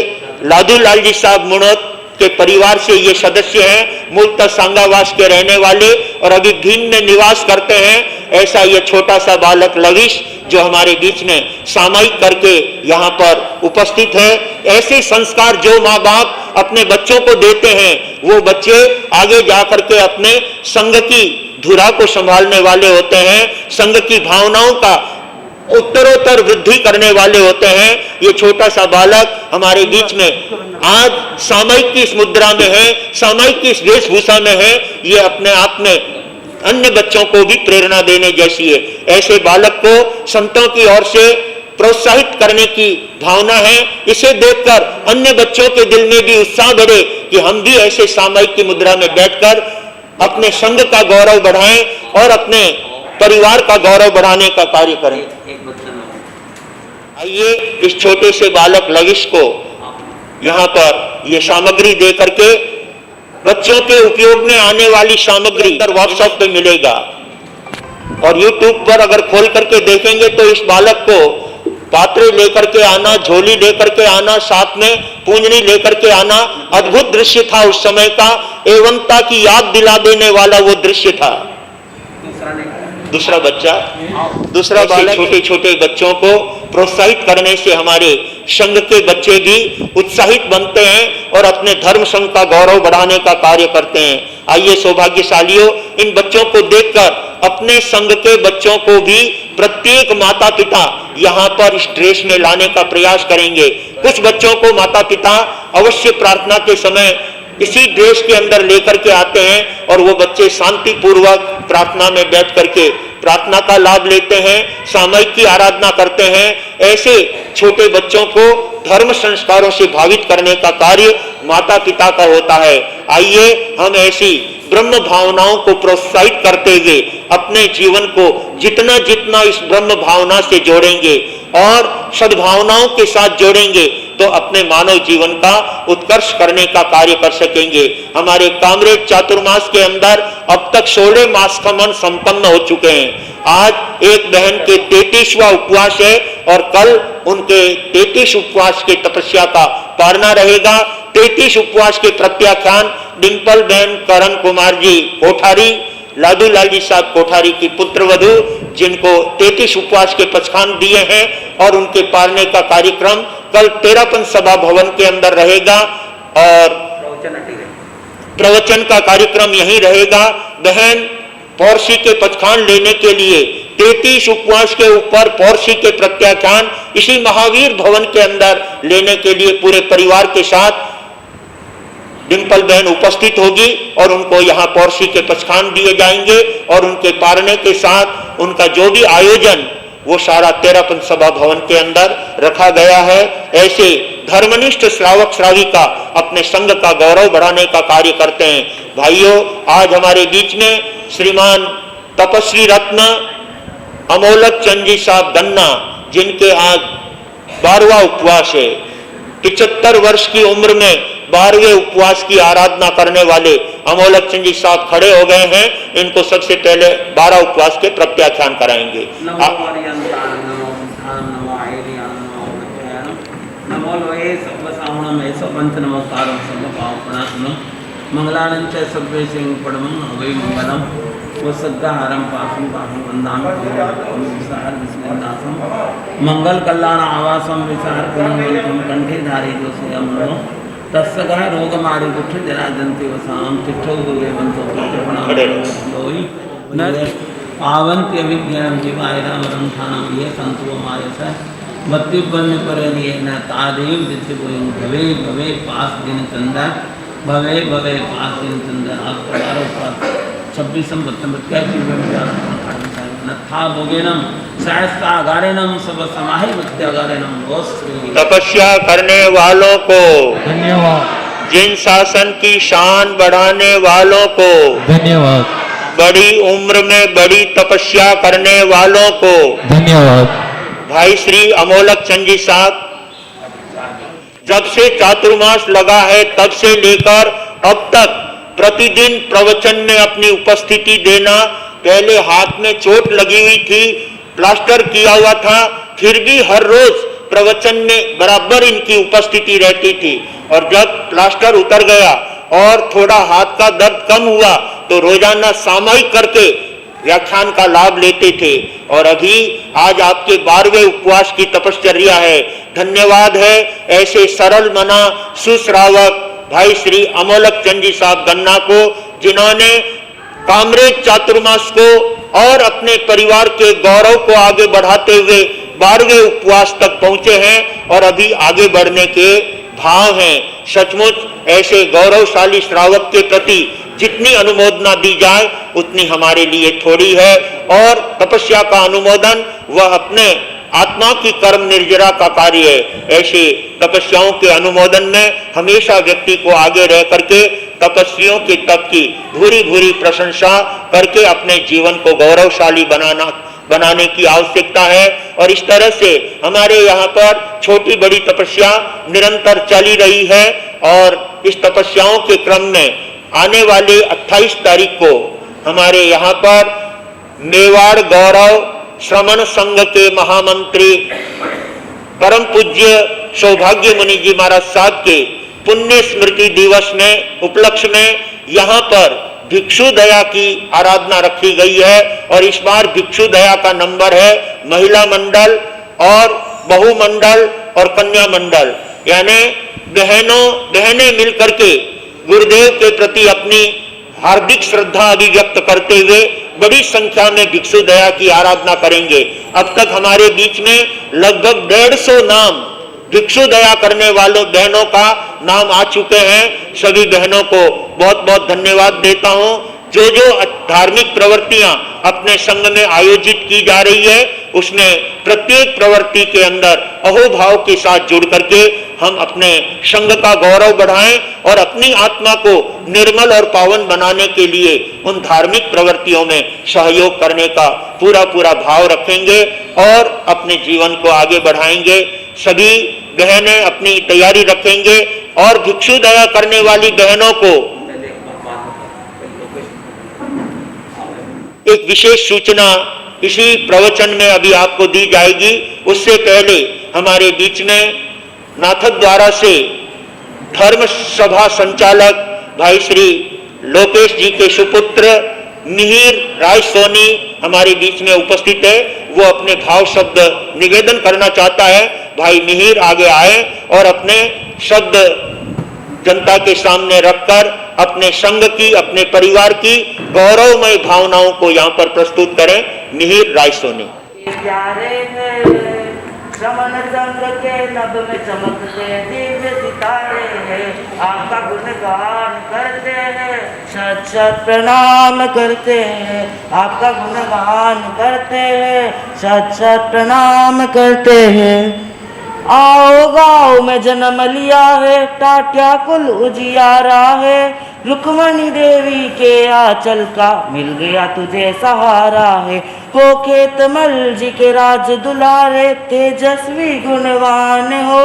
लादू लाल जी साहब मुणोत के परिवार से ये सदस्य हैं, मूलतः सांगावास के रहने वाले और अभी भीम में निवास करते हैं। ऐसा ये छोटा सा बालक लविश जो हमारे बीच में सामायिक करके यहाँ पर उपस्थित है। ऐसे संस्कार जो माँ बाप अपने बच्चों को देते हैं, वो बच्चे आगे जाकर के अपने संघ की धुरा को संभालने वाले होते हैं, संघ की भावनाओं का उत्तरोत्तर वृद्धि करने वाले होते हैं। ये छोटा सा बालक हमारे बीच में आज सामायिक की इस मुद्रा में है, सामायिक की इस वेशभूषा में है, ये अपने आप में अन्य बच्चों को भी प्रेरणा देने जैसी है। ऐसे बालक को संतों की ओर से प्रोत्साहित करने की भावना है। इसे देखकर अन्य बच्चों के दिल में भी उत्साह बढ़े कि हम भी ऐसे सामायिक की मुद्रा में बैठकर अपने संघ का गौरव बढ़ाएं और अपने परिवार का गौरव बढ़ाने का कार्य करें। आइए इस छोटे से बालक लविश को यहाँ पर ये सामग्री दे करके बच्चों के उपयोग में आने वाली सामग्री व्हाट्सएप पे मिलेगा और यूट्यूब पर अगर खोल करके देखेंगे तो इस बालक को पात्रे लेकर के आना, झोली लेकर के आना, साथ में पूंजनी लेकर के आना, अद्भुत दृश्य था उस समय का। एवंता की याद दिला देने वाला वो दृश्य था। दूसरा बालक, छोटे छोटे बच्चों को प्रोत्साहित करने से हमारे संघ के बच्चे भी उत्साहित बनते हैं और अपने धर्म संघ का गौरव बढ़ाने का कार्य करते हैं। आइए सौभाग्यशालियों, इन बच्चों को देखकर अपने संघ के बच्चों को भी प्रत्येक माता पिता यहाँ पर इस ड्रेस में लाने का प्रयास करेंगे। कुछ बच्चों को माता पिता अवश्य प्रार्थना के समय इसी ड्रेस के अंदर लेकर के आते हैं और वो बच्चे शांति पूर्वक प्रार्थना में बैठ करके प्रार्थना का लाभ लेते हैं, सामयिक की आराधना करते हैं। ऐसे छोटे बच्चों को धर्म संस्कारों से भावित करने का कार्य माता पिता का होता है। आइए हम ऐसी ब्रह्म भावनाओं को प्रोत्साहित करते हुए अपने जीवन को जितना जितना इस ब्रह्म भावना से जोड़ेंगे और सद्भावनाओं के साथ जोड़ेंगे तो अपने मानव जीवन का उत्कर्ष करने का कार्य कर सकेंगे। हमारे कामरेड चातुर्मास के अंदर अब तक 16 मास खमन संपन्न हो चुके हैं। आज एक बहन के 33वां उपवास है और कल उनके 33 उपवास के तपस्या का पारना रहेगा। 33 उपवास के प्रत्याख्यान डिम्पल बहन करण कुमार जी कोठारी, लाडू लाल जी साहब कोठारी की पुत्रवधू, जिनको 33 उपवास के पचखान दिए हैं और उनके पारने का कार्यक्रम कल तेरापन सभा भवन के अंदर रहेगा और प्रवचन का कार्यक्रम यहीं रहेगा। बहन पौर्षी के पचखान लेने के लिए 33 उपवास के ऊपर पौर्षी के प्रत्याख्यान इसी महावीर भवन के अंदर लेने के लिए पूरे परिवार के साथ डिम्पल बहन उपस्थित होगी और उनको यहाँ पौर्षी के पचखान दिए जाएंगे और उनके पारने के साथ उनका जो भी आयोजन वो सारा तेरापन सभा भवन के अंदर रखा गया है। ऐसे धर्मनिष्ठ श्रावक श्राविका अपने संघ का गौरव बढ़ाने का कार्य करते हैं। भाइयों, आज हमारे बीच में श्रीमान तपस्वी रत्न अमोलक चंद जी साहब गन्ना, जिनके आज 12वां उपवास है। 75 वर्ष की उम्र में 12वें उपवास की आराधना करने वाले अमोलक चंद जी साहब खड़े हो गए हैं। इनको सबसे पहले 12 उपवास के प्रत्याख्यान कराएंगे। मंगलानंच सर्वे पड़मं अवै मंगलम वसद्धारम पासम पासम वंदामि विसार विस्मयनाशम मंगल कल्याण आवासम विसार पुण्यवंतम कंठे धारी दोषयमनो तस्सगः रोगमारि दुष्ट जराजन्ति वसाम तिष्ठौ दुर्गेवंतो प्रणामोहि न पावन्ति अविज्ञानं जीवाय रामरं ठानं ये संतो मायस मत्तिवन्य परनिये न तादेव दित्यवयं भवे भवे पास दिन चंदा भवे भवे पास दिन चंदा। आप 12 पास 26 क्या नथा भोगेनम सहस्ता गारेनम सब समाहि मत्यागारेनम वस्त्री। तपस्या करने वालों को धन्यवाद, जिन शासन की शान बढ़ाने वालों को धन्यवाद, बड़ी उम्र में बड़ी तपस्या करने वालों को धन्यवाद। भाई श्री अमोलक चंद जी साहब, जब से चातुर्मास लगा है तब से लेकर अब तक प्रतिदिन प्रवचन में अपनी उपस्थिति देना। पहले हाथ में चोट लगी हुई थी, प्लास्टर किया हुआ था, फिर भी हर रोज प्रवचन में बराबर इनकी उपस्थिति रहती थी। और जब प्लास्टर उतर गया और थोड़ा हाथ का दर्द कम हुआ तो रोजाना सामयिक करके व्याख्यान का लाभ लेते थे। और अभी आज आपके 12वें उपवास की तपश्चर्या है। धन्यवाद है ऐसे सरल मना सुश्रावक भाई श्री अमोलक चंद जी साहब गन्ना को, जिन्होंने कामरेज चातुर्मास को और अपने परिवार के गौरव को आगे बढ़ाते हुए 12वें उपवास तक पहुंचे हैं और अभी आगे बढ़ने के भाव हैं। सचमुच ऐसे गौरवशाली श्रावक के प्रति जितनी अनुमोदना दी जाए उतनी हमारे लिए थोड़ी है। और तपस्या का अनुमोदन वह अपने आत्मा की कर्म निर्जरा का कार्य है। ऐसे तपस्याओं के अनुमोदन में हमेशा व्यक्ति को आगे रह करके तपस्वियों के तप की भूरी भूरी प्रशंसा करके अपने जीवन को गौरवशाली बनाने की आवश्यकता है। और इस तरह से हमारे यहाँ पर छोटी बड़ी तपस्या निरंतर चली रही है। और इस तपस्याओं के क्रम में आने वाले 28 तारीख को हमारे यहाँ पर मेवाड़ गौरव श्रमण संघ के महामंत्री परम पूज्य सौभाग्य मुनि जी महाराज साहब के पुण्य स्मृति दिवस में उपलक्ष्य में यहाँ पर भिक्षु दया की आराधना रखी गई है। और इस बार भिक्षु दया का नंबर है महिला मंडल और बहु मंडल और कन्या मंडल, यानी बहनें मिलकर के गुरुदेव के प्रति अपनी हार्दिक श्रद्धा अभिव्यक्त करते हुए बड़ी संख्या में भिक्षु दया की आराधना करेंगे। अब तक हमारे बीच में लगभग 150 नाम भिक्षु दया करने वालों बहनों का नाम आ चुके हैं। सभी बहनों को बहुत बहुत धन्यवाद देता हूं। जो जो धार्मिक प्रवृत्तियां अपने संघ में आयोजित की जा रही है, उसमें प्रत्येक प्रवृत्ति के अंदर अहोभाव के साथ जुड़ करके हम अपने संघ का गौरव बढ़ाएं और अपनी आत्मा को निर्मल और पावन बनाने के लिए उन धार्मिक प्रवृत्तियों में सहयोग करने का पूरा पूरा भाव रखेंगे और अपने जीवन को आगे बढ़ाएंगे। सभी बहनें अपनी तैयारी रखेंगे और भिक्षु दया करने वाली बहनों को एक विशेष सूचना इसी प्रवचन में अभी आपको दी जाएगी। उससे पहले हमारे बीच में नाथक द्वारा से धर्म सभा संचालक भाई श्री लोकेश जी के सुपुत्र मिहिर राय सोनी हमारे बीच में उपस्थित है। वो अपने भाव शब्द निवेदन करना चाहता है। भाई मिहिर आगे आए और अपने शब्द जनता के सामने रखकर अपने संघ की, अपने परिवार की गौरवमय भावनाओं को यहाँ पर प्रस्तुत करें। मिहिर राय सोनी। प्यारे हैं श्रवण संघ के नभ में चमकते दिव्य सितारे हैं, आपका गुणगान करते हैं, शत शत प्रणाम करते हैं, आपका गुणगान करते हैं, शत शत प्रणाम करते हैं। आओ गाँव में जन्म लिया है, टाटिया कुल उजियारा है, रुक्मणी देवी के आंचल का मिल गया तुझे सहारा है। हो खेत मल जी के राज दुलारे, तेजस्वी गुणवान हो,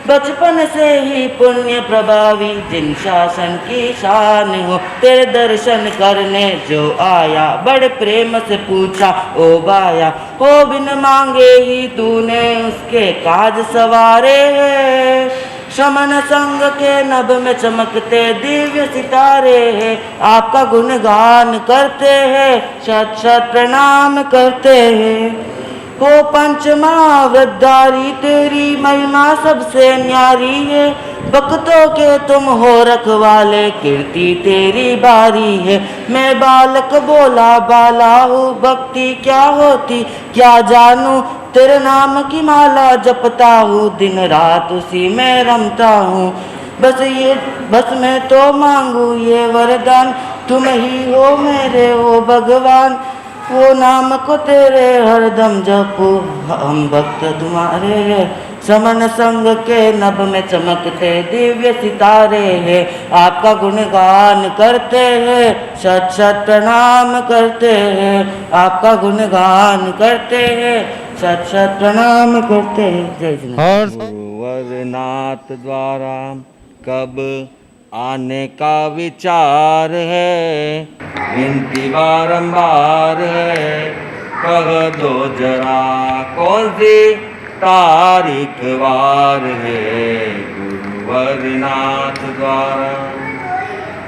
बचपन से ही पुण्य प्रभावी, जिन शासन की शान हो। तेरे दर्शन करने जो आया, बड़े प्रेम से पूछा ओ बाया, हो बिन मांगे ही तूने उसके काज सवारे हैं। श्रमण संघ के नभ में चमकते दिव्य सितारे हैं, आपका गुणगान करते हैं, शत शत प्रणाम करते हैं। हो पंचमहावतारी तेरी महिमा सबसे न्यारी है, भक्तों के तुम हो रखवाले, कीर्ति तेरी बारी है। मैं बालक बोला बाला हूँ, भक्ति क्या होती क्या जानूं, तेरे नाम की माला जपता हूँ, दिन रात उसी में रमता हूँ। बस मैं तो मांगू ये वरदान, तुम ही हो मेरे हो भगवान, वो नाम को तेरे हरदम जपो, हम भक्त तुम्हारे हैं। समन संग के नभ में चमकते दिव्य सितारे हैं, आपका गुणगान करते हैं, शत शत प्रणाम करते हैं, आपका गुणगान करते हैं, शत शत प्रणाम करते हैं। जय श्री गुरुवरनाथ द्वारा कब आने का विचार है, विनती बारंबार है, कह दो जरा कौन सी तारीख वार है। गुरुवरनाथ द्वारा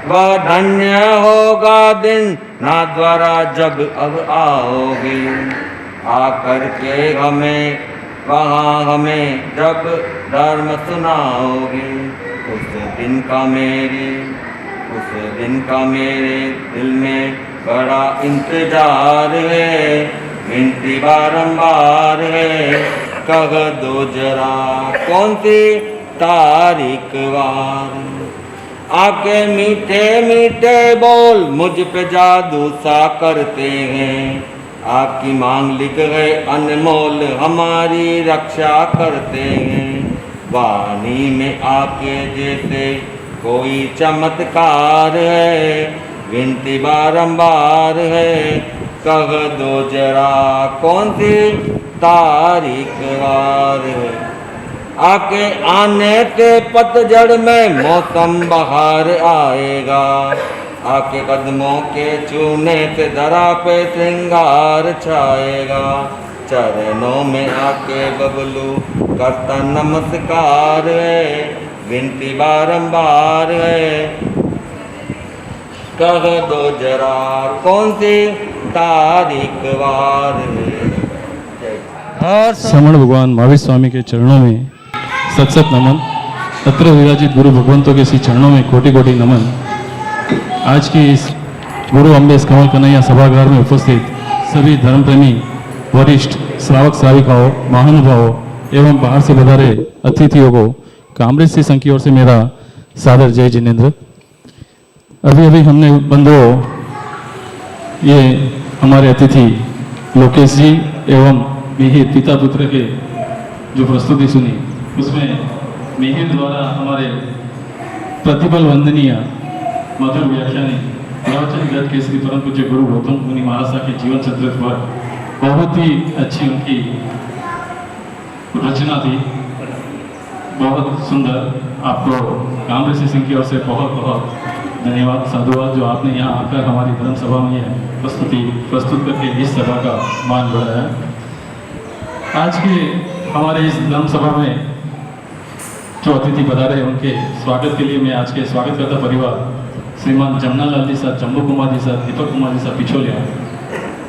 वह धन्य होगा दिन ना द्वारा जब अब आओगे, आकर के हमें वहाँ हमें जब धर्म सुनाओगे। उस दिन का मेरे दिल में बड़ा इंतजार है, विनती बारंबार है, कह दो जरा कौन सी तारीख वार। आके मीठे मीठे बोल मुझ पे जादू सा करते हैं, आपकी मांग लिख गए अनमोल हमारी रक्षा करते हैं। वाणी में आपके जैसे कोई चमत्कार है, विनती बारंबार है, कह दो जरा कौन सी तारीख वार है। आके आने के पतझड़ में मौसम बहार आएगा, आके कदमों के छूने से धरा पे श्रृंगार छाएगा। चरणों में आके बबलू करता नमस्कार है, विनती बारंबार है, कह दो जरा कौन सी तारीख वार है। और श्रमण भगवान महावीर स्वामी के चरणों में सत सत नमन। तत्र विराजित गुरु भगवंतों के श्री चरणों में कोटि कोटि नमन। आज की इस गुरु अम्बेस कमल कन्हैया सभागार में उपस्थित सभी धर्मप्रेमी वरिष्ठ श्रावक श्राविकाओं महानुभावों एवं बाहर से पधारे अतिथियों को कामरेज सी संघ की ओर से मेरा सादर जय जिनेन्द्र। अभी अभी हमने बंधुओं ये हमारे अतिथि लोकेश जी एवं मिहिर पिता पुत्र के जो प्रस्तुति सुनी, उसमें मिहिर द्वारा हमारे प्रतिपल वंदनीय मधुर व्याख्यानी प्रवचन गद के श्री परम पूज्य गुरु गौतम मुनि महाराज साहब के जीवन चरित्र पर बहुत ही अच्छी उनकी रचना थी, बहुत सुंदर। आपको कामरेज सिंह की ओर से बहुत बहुत धन्यवाद, साधुवाद, जो आपने यहाँ आकर हमारी धर्म सभा में यह प्रस्तुत करके इस सभा का मान बढ़ाया। आज के हमारे इस धर्म सभा में जो अतिथि पधारे उनके स्वागत के लिए मैं आज के स्वागतकर्ता परिवार श्रीमान जमुना लाल जी साहब, जम्बू कुमार जी साहब, दीपक कुमार जी साहब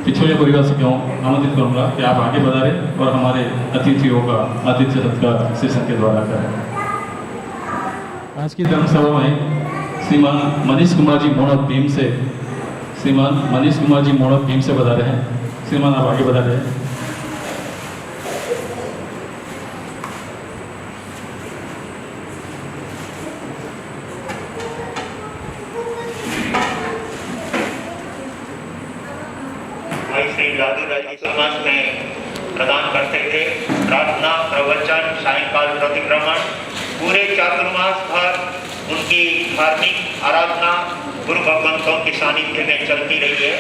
पिछोलिया परिवार से क्यों आमंत्रित करूँगा कि आप आगे बढ़ारे और हमारे अतिथियों का आतिथ्य सत्कार सेशन के द्वारा करें। आज की धर्म सभा में श्रीमान मनीष कुमार जी मोड़क भीम से बता रहे हैं। श्रीमान आप आगे बता रहे हैं। समाज में प्रदान करते थे। प्रार्थना, प्रवचन, सायंकाल प्रतिक्रमण, पूरे चातुर्मास भर उनकी धार्मिक आराधना गुरु भगवंतों के सानिध्य में चलती रही है।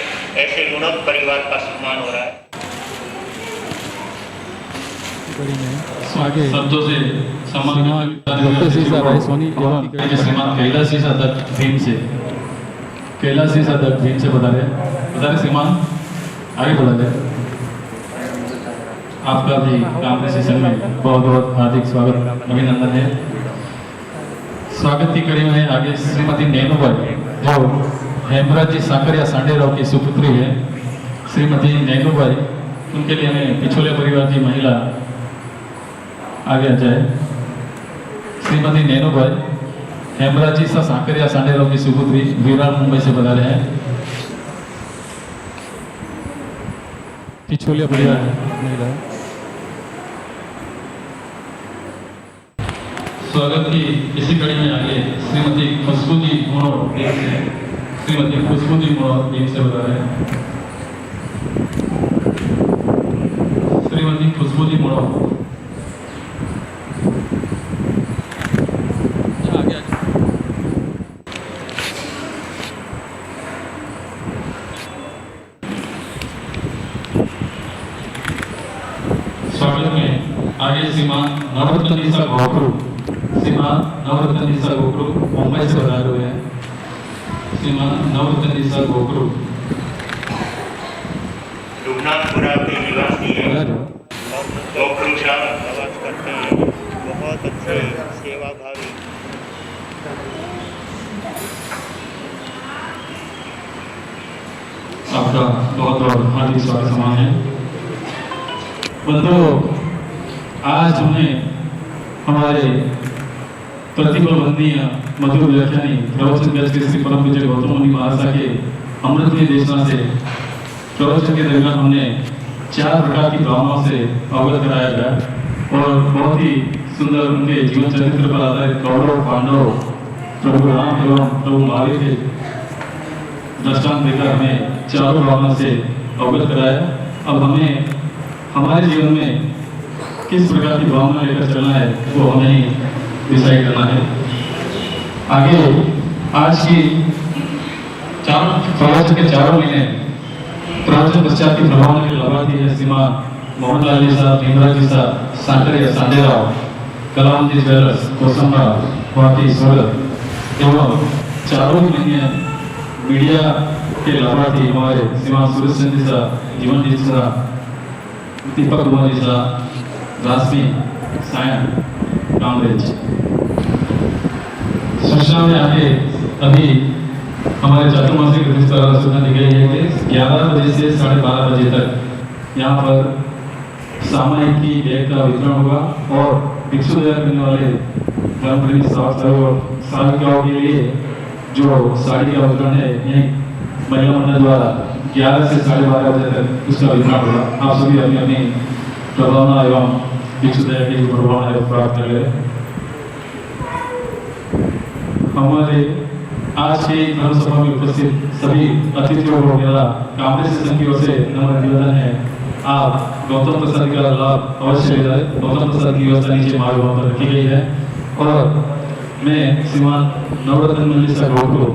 ऐसे गुणों परिवार का सम्मान हो रहा है। शब्दों से सम्मान श्रीमान कैलाशी साधक भीम से बता रहे श्रीमान आगे बढ़ा जाए। आपका भी कामरेज सेशन में बहुत बहुत हार्दिक स्वागत, अभिनंदन है। स्वागत की कड़ी में आगे श्रीमती नैनूबाई, जो हेमराज जी साकरिया सांडेराव की सुपुत्री है, श्रीमती नैनूबाई, उनके लिए हमें पिछोलिया परिवार की महिला आगे आ जाए। श्रीमती नैनूबाई हेमराज जी साकरिया सांडेराव की सुपुत्री विरार मुंबई से बता रहे हैं। पिछोलिया परिवार महिला स्वागत की इसी कड़ी में आगे श्रीमती खुशबू जी मोड़ो भीम से बता रहे हैं। श्रीमती खुशबू जी मोड़ो स्वागत में आगे श्रीमान नवरत्न जी साहब गोखरू मुंबई से बता रहे हैं। श्रीमान नवरत्न जी साहब गोखरू रुगनाथपुरा के निवासी हैं। गोखरू साहब आवाज करते हैं, बहुत अच्छे सेवाभावी। आपका बहुत बहुत हार्दिक स्वागत समान है। बंधुओं, आज हमने हमारे प्रतिपल वंदनीय मधुर व्याख्यानी प्रवचन गज के श्री परम पूज्य गौतम मुनि महाराज के अमृत की देशना से प्रवचन के दरमियान हमने 4 प्रकार की भावनाओं से अवगत कराया गया और बहुत ही सुंदर उनके जीवन चरित्र पर आधारित कौरव, पांडव, प्रभु राम एवं प्रभु महावीर के दृष्टांत देकर हमें 4 भावना से अवगत कराया। अब हमें हमारे जीवन में किस प्रकार की भावना लेकर चलना है वो हमें ही डिसाइड करना है। आगे आज की प्रवचन के 4 महीने प्रवचन पश्चात की प्रभावना के लाभार्थी है श्रीमान मोहन लाल जी साहब, भीमराज जी साहब, साकरिया सांडेराव, कलाम जी ज्वेलर्स, कोसंबा, वाकी सूरत एवं 4 महीने मीडिया के लाभार्थी हमारे श्रीमान सूरज चंद जी साहब, जीवन जी साहब, दीपक कुमार जी साहब, राशि सायन कामरेज। सूचना में आगे अभी हमारे चातुर्मासिक रजिस्ट्रार सूचना दी गई है कि 11 बजे से 12:30 बजे तक यहाँ पर सामायिक की बैग का वितरण होगा और भिक्षु तैयार करने वाले धर्मप्रेमी साधकों के लिए जो साड़ी का वितरण है यही महिला मंडल द्वारा 11 से 12:30 बजे तक उसका वितरण होगा। आप सभी अपनी अपनी प्रभावना एवं भिक्षु दया के जो भगवान है प्राप्त कर ले। हमारे आज के धर्म सभा में उपस्थित सभी अतिथियों को मेरा कांग्रेस संघ की ओर से नम्र निवेदन है, आप गौतम प्रसाद का लाभ अवश्य ले जाए। गौतम प्रसाद की व्यवस्था नीचे मार्ग पर रखी गई है। और मैं श्रीमान नवरत्न मल्लिसा गोखलो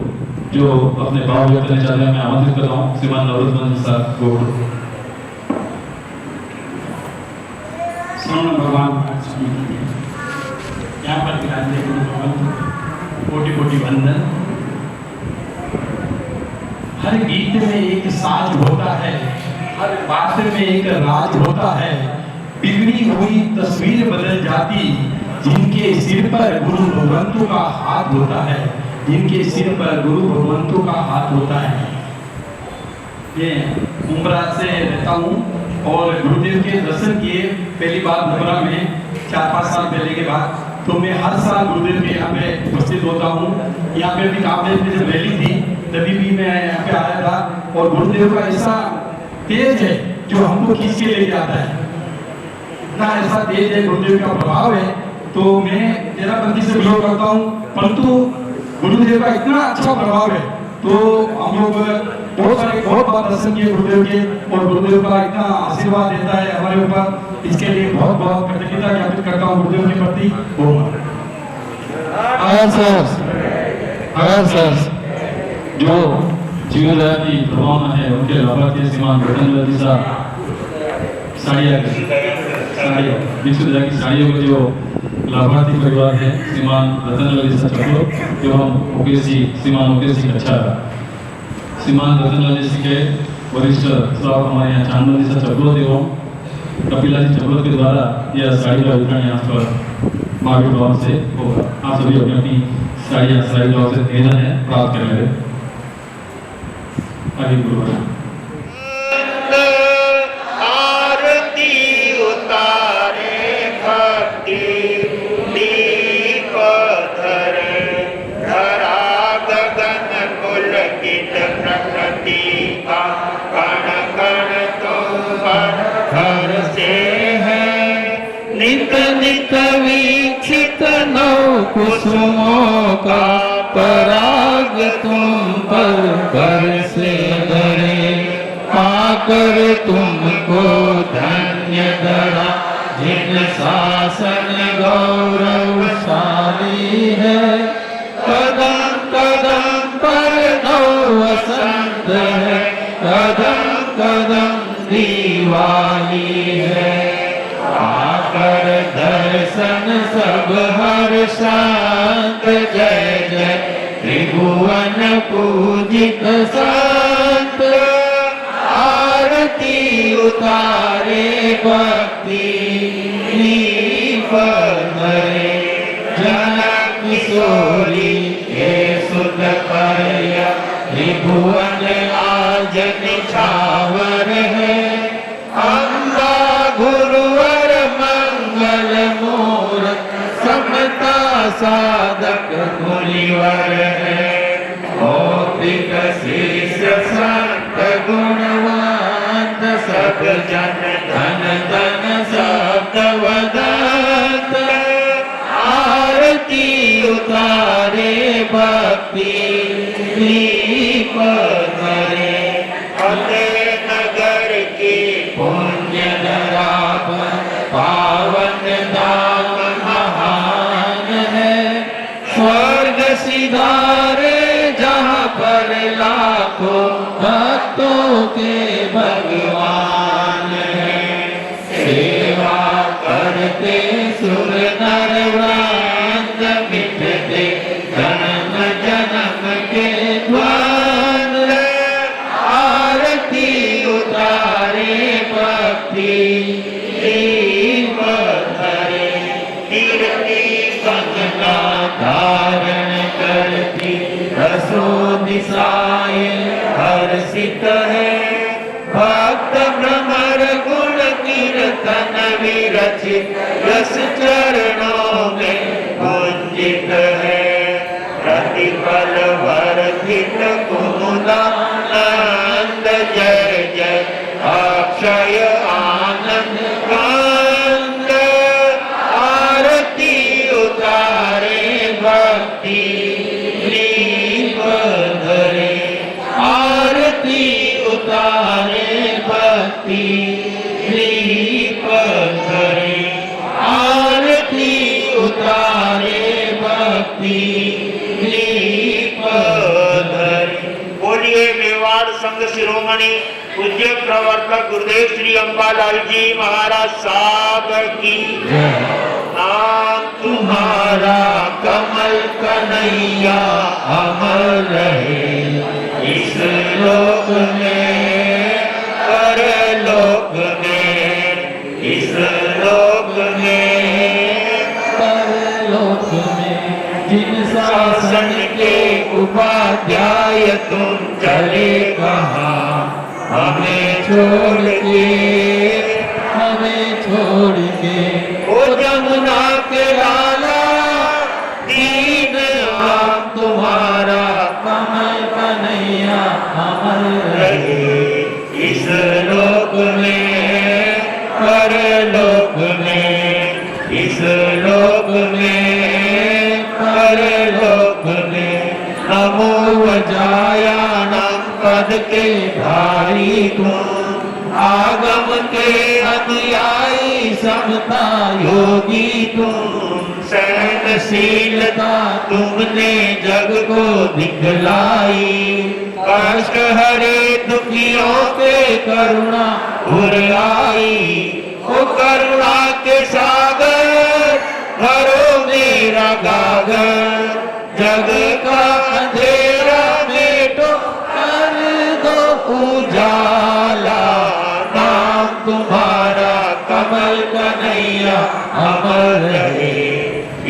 जो अपने भाव व्यक्त करना चाहते हैं, मैं आमंत्रित कर रहा हूँ श्रीमान नवरत्न मल्लिसा गोखलो। भगवान यहाँ पर विराजमान गुरु भगवान कोटि कोटि वंदन। हर गीत में एक साज होता है, हर बात में एक राज होता है। बिगड़ी हुई तस्वीर बदल जाती जिनके सिर पर गुरु भगवंतों का हाथ होता है, जिनके सिर पर गुरु भगवंतों का हाथ होता है। मैं उमरा से रहता हूँ और गुरुदेव के दर्शन किए पहली बार उमरा में 4-5 साल पहले के बाद, तो मैं हर साल गुरुदेव के यहाँ पे उपस्थित होता हूँ। यहाँ पे भी कांग्रेस में जब रैली थी तभी भी मैं यहाँ पे आया था। और गुरुदेव का ऐसा तेज है जो हमको खींच के लेके आता है, इतना ऐसा तेज है गुरुदेव का प्रभाव है। तो मैं तेरापंथी से बिलोंग करता हूँ, परंतु गुरुदेव का इतना अच्छा प्रभाव है तो हम लोग बहुत बार दर्शन किए गुरुदेव के, और गुरुदेव का इतना आशीर्वाद देता है हमारे ऊपर, इसके लिए बहुत बहुत कृतज्ञता ज्ञापित करता हूँ गुरुदेव के प्रति। जो जीवदया की भावना है उनके लाभार्थी श्रीमान रतन ललिसा साड़िया भिक्षु दया की साड़ियों के जो लाभार्थी परिवार है श्रीमान रतन ललिसा चक्रो एवं मुकेश जी, श्रीमान मुकेश जी अच्छा श्रीमान रतन ललिसा के वरिष्ठ श्राव हमारे यहाँ चांदन जी चक्रोत एवं कपिला जी चक्रोत के द्वारा यह साड़ी का वितरण यहाँ पर महावीर भवन से होगा। आप सभी अपनी अपनी साड़ी भवन से निवेदन है प्राप्त कर लेंगे। आगे गुरु आरती उतारे भक्ति दीप धरे धरा गगन पुलकित प्रकृति का कण कण तुम पर हर से है। नित नित वीक्षित नौ कुसुमों का पराग तुम पर बरसे धरे। पाकर तुमको धन्य धरा जिन शासन गौरवशाली है। कदम कदम पर नौ वसंत है, कदम कदम दिवाली है। आकर दर्शन सब हर शांत जय जय त्रिभुवन पूजित संत। आरती उतारे भक्ति दीप धरे जनक किशोरी हे सुत परया त्रिभुवन आज निछावर है। अम्बा गुरुवर मंगल मूरत समता साधक मुनिवर है। भौतिक शीर्ष संत गुणवंत सब जन धन धन शब्द वदंत। आरती उतारे भक्ति दीप धरे फतेह नगर की पुण्य धरा पर पावन धाम महान है। स्वर्ग सिधारे जहाँ पर लाखों भक्तों के भगवान है। सेवा करते सुर नर वृंद मिटते जन्म जन्म के द्वंद्व। आरती उतारे भक्ति दीप धरे कीर्ति गंगा धारण करती रसो दिशाए हर्षित है। भक्त भ्रमर गुण कीर्तन विरचित रस चरणों में गुंजित है। प्रतिपल वर्धित कुमुदानंद जय जय अक्षय आनंद कांद। उतारे भक्ति दीप धरे, आरती उतारे भक्ति दीप धरे। बोलिए मेवाड़ संघ शिरोमणि पूज्य प्रवर्तक गुरुदेव श्री अंबालाल जी महाराज साहब की। नाम तुम्हारा कमल कन्हैया अमर रहे, इस लोक में परलोक में, इस लोक में परलोक में। जिन शासन के उपाध्याय तुम चले कहाँ, हमें छोड़ के, हमें छोड़ के। ओ जमुना के लाला दीन नाम तुम्हारा कमल कन्हैया अमर रहे, इस लोक में परलोक में, इस लोक में परलोक में। नमो वजायानम पद के धारी तुम, आगम के अनुयायी समता योगी तुम। सहनशीलता तुमने जग को दिखलाई, कष्ट हरे दुखियों के करुणा उड़ाई। ओ करुणा के सागर भरो मेरा गागर, जग का अंधेरा मेटो कर दो उजाला। नाम तुम्हारा कमल कन्हैया अमर रहे,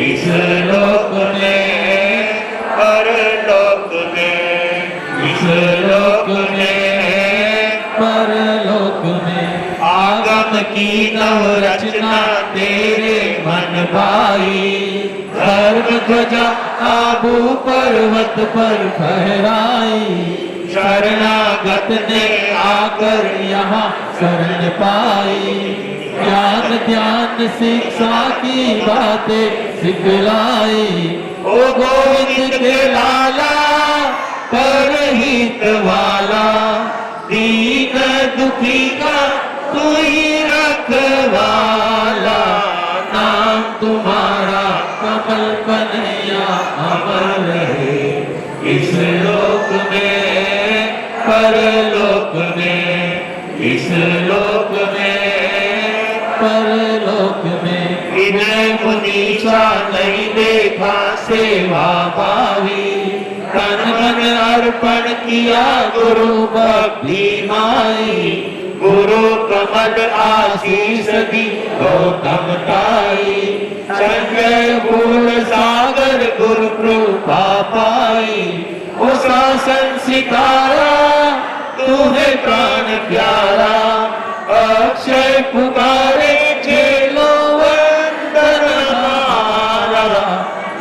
इस लोक में परलोक में, इस लोक में परलोक में। आगम की नव रचना तेरे मन भाई, धर्म ध्वजा आबू पर्वत पर फहराई। शरणागत ने आकर यहाँ शरण पाई, ज्ञान ध्यान शिक्षा की बातें सिखलाई। ओ गोविंद के लाला परहित वाला, दीन दुखी का तू ही रखवाला। नाम तुम्हारा कमल कन्हैया अमर रहे, इस लोक में परलोक में, इस लोक में परलोक में। विनय मुनीसा नहीं देखा सेवा भावी, तन मन अर्पण किया गुरु भक्ति माई। गुरु कमल आशीष दी गौतम ताई, संजय गुण सागर गुरु कृपा पाई। ओ शासन सितारा तुम्हें प्राण प्यारा, अक्षय पुकारे चेलो वंदन हमारा।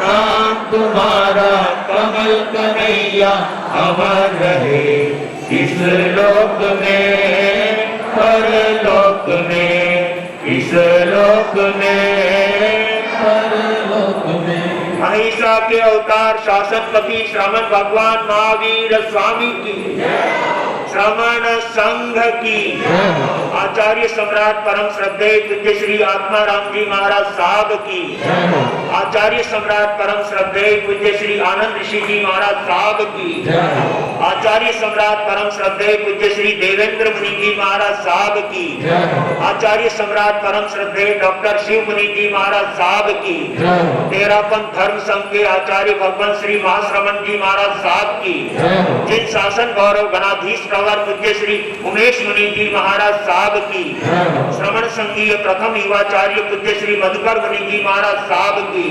नाम तुम्हारा कमल कन्हैया अमर रहे, इस लोक में परलोक में, इस लोक में परलोक में। अहिंसा के अवतार शासनपति श्रमण भगवान महावीर स्वामी की, श्रमण संघ की, आचार्य सम्राट परम श्रद्धेय पूज्य श्री आत्माराम जी महाराज साहब की, आचार्य सम्राट परम श्रद्धेय पूज्य श्री आनंद ऋषि जी महाराज साहब की, आचार्य सम्राट परम श्रद्धेय पूज्य श्री देवेंद्र मुनि जी महाराज साहब की, आचार्य सम्राट परम श्रद्धेय डॉक्टर शिव मुनि जी महाराज साहब की, तेरापन धर्म संघ के आचार्य भगवान श्री महाश्रमण जी महाराज साहब की, जिन शासन गौरव गणाधीश पूज्य श्री उमेश मुनि जी महाराज साहब की, श्रमण संघीय प्रथम युवाचार्य पूज्य श्री मधुकर मुनि जी महाराज साहब की,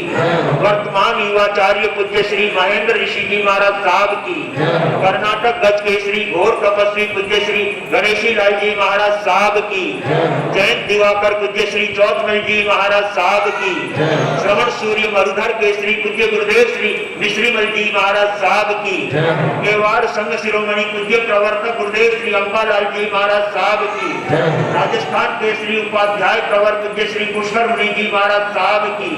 वर्तमान युवाचार्य पूज्य श्री महेंद्र ऋषि जी महाराज साहब की, कर्नाटक गज के श्री घोर तपस्वी पूज्य श्री गणेशी लाल जी महाराज साहब की, जैन दिवाकर पूज्य श्री चौथमल जी महाराज साहब की, श्रवण सूर्य मरुधर के श्री पूज्य गुरुदेव श्री मिश्रीमल जी महाराज साहब की, मेवाड़ संघ शिरोमणि पूज्य प्रवर्तक गुरुदेव श्री अंबालाल जी महाराज साहब की, राजस्थान के श्री उपाध्याय प्रवर पूज्य श्री पुष्कर मुनि जी महाराज साहब की,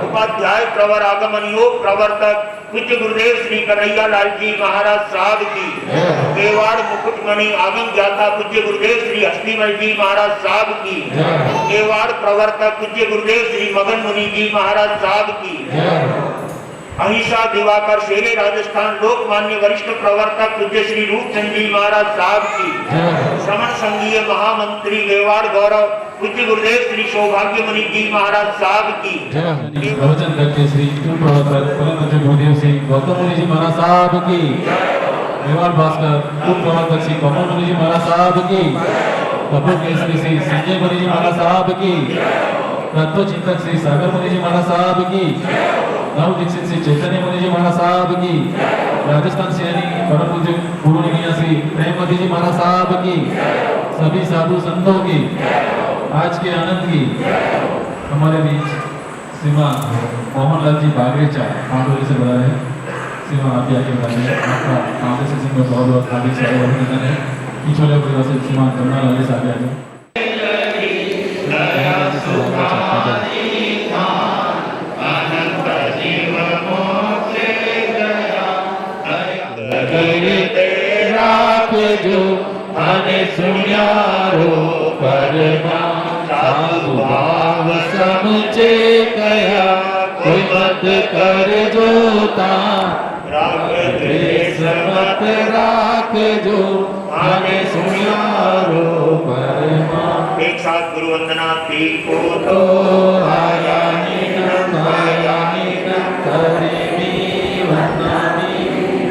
उपाध्याय प्रवर आगमन योग प्रवर्तक पूज्य गुरुदेव श्री कन्हैया लाल जी महाराज साहब की, केवाड़ मुकुटमणि आगम ज्ञाता पूज्य गुरुदेव श्री हस्तीमल जी महाराज साहब की, केवाड़ प्रवर्तक पूज्य गुरुदेव श्री मगन मुनि जी महाराज साहब की, अहिंसा दिवाकर शेरे राजस्थान लोकमान्य वरिष्ठ प्रवर्तक पूज्य श्री रूपचंद जी महाराज साहब की, श्रमण संघीय महामंत्री गेवाड़ गौरव पूज्य गुरुदेव श्री सौभाग्य मुनि जी महाराज साहब की, प्रवचन करके श्री प्रवर्तक परम पूज्य गुरुदेव श्री गौतम मुनि जी महाराज साहब की, मेवाड़ भास्कर उप प्रवर्तक श्री कमल मुनि जी महाराज साहब की, कपूर केसरी श्री संजय मुनि जी महाराज साहब की, तत्व चिंतक श्री सागर मुनि जी महाराज साहब की, नव दीक्षित श्री चैतन्य मुनि जी महाराज साहब की, राजस्थान सेनी परम पूज्य गुरु निमिया श्री प्रेमवती जी महाराज साहब की, सभी साधु संतों की, आज के आनंद की हमारे बीच श्रीमान मोहनलाल जी बागरेचा पांडुरी से बता रहे हैं। श्रीमान आप आगे बताइए, आपका कांग्रेस सिंह में बहुत बहुत हार्दिक स्वागत अभिनंदन है। पिछले परिवार से श्रीमान कमला लाल जी आगे आगे जो आने सुनियारो परमा साधु भाव समझे गया, कोई मत कर जोता मत राख जो आने सुनियारो परमा। एक साथ गुरु वंदना तीन को तो आया नीनम करेमी वंदनी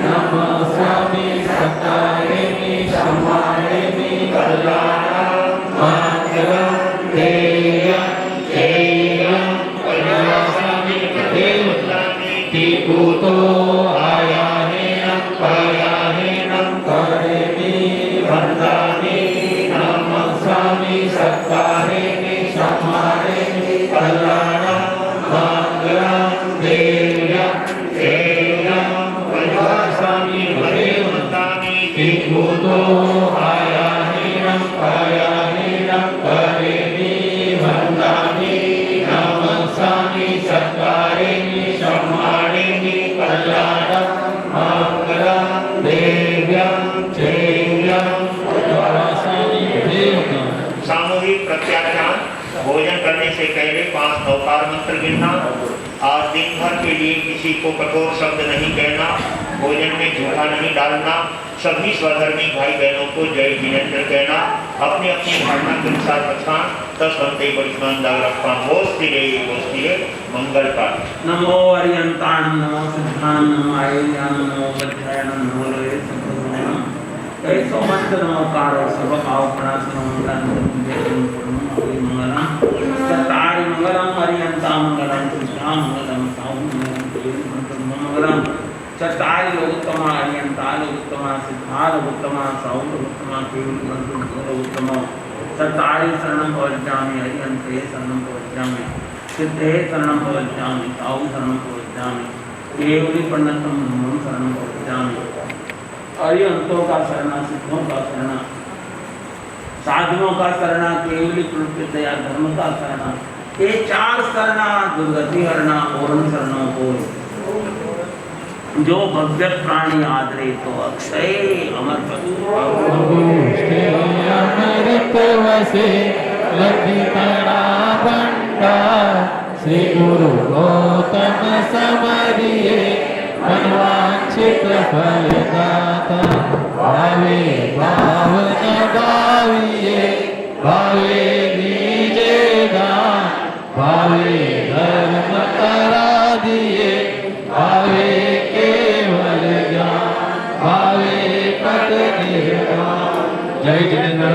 नम स्वामी सकारेमी समारेमी कल्याणम मंगलम देयम जयम कल्याणी देवतानि टीकुतो आया हेनम पाया हेनम करेमी वंदनी नम स्वामी सकारेमी समारेमी कल्याणम मंगलम देयम जयम कल्याणी देवतानि टीकुतो आया हेनम पाया हेनम करेमी वंदनी नम स्वामी सकारेमी समारेमी कल्याणम मंगलम देव्यम जयम कल्याणी देवतानि। सामूहिक प्रत्याख्यान। भोजन करने से पहले 5 नौकार मंत्र गिनना। आज दिन भर के लिए किसी को कठोर शब्द नहीं कहना, भोजन में झूठा नहीं डालना, सभी स्वधर्मी भाई बहनों को जय जिनेन्द्र कहना, अपनी अपनी धारणा के अनुसार प्रस्थान 10 घंटे परिश्रम दाग रखा। होस्तिले मंगल का नमो अरियंताण नमो सिद्धान नमो आय्यान नमो वज्रायण नमो लोये सप्रभुनाम कैसो मंत्र नमोकार सब भाव प्रणाम मंगलम सतारि मंगलम अरियंता मंगलम सिद्धा मंगलम साहु मंगलम चतारि लोकोत्तमा अरियंता लोकोत्तमा सिद्धा लोकोत्तमा साहु लोकोत्तमा केवल मंत्र लोकोत्तमा चतारि शरणं भवज्जामि अरियंते शरणं भवज्जामि सिद्धे शरणं भवज्जामि साहु शरणं भवज्जामि केवली पंडितम ब्रह्मं शरणं भवज्जामि। अरिहंतों का शरणा, सिद्धों का शरणा, साधुओं का शरणा, केवली प्रवृत्ति दया धर्म का शरणा, ये 4 शरणा दुर्गति हरणा और शरणों को जो भव्य प्राणी आदरे तो अक्षय अमर अमृत वसे लधिकणा बंडा श्री गुरु गौतम समरिये मनवांछित फल दाता भावे भावन भाविये भावे दीजे दान भावे धर्म करा दिए भावे केवल ज्ञान भावे पद निर्वाण। जय जिनेन्द्र।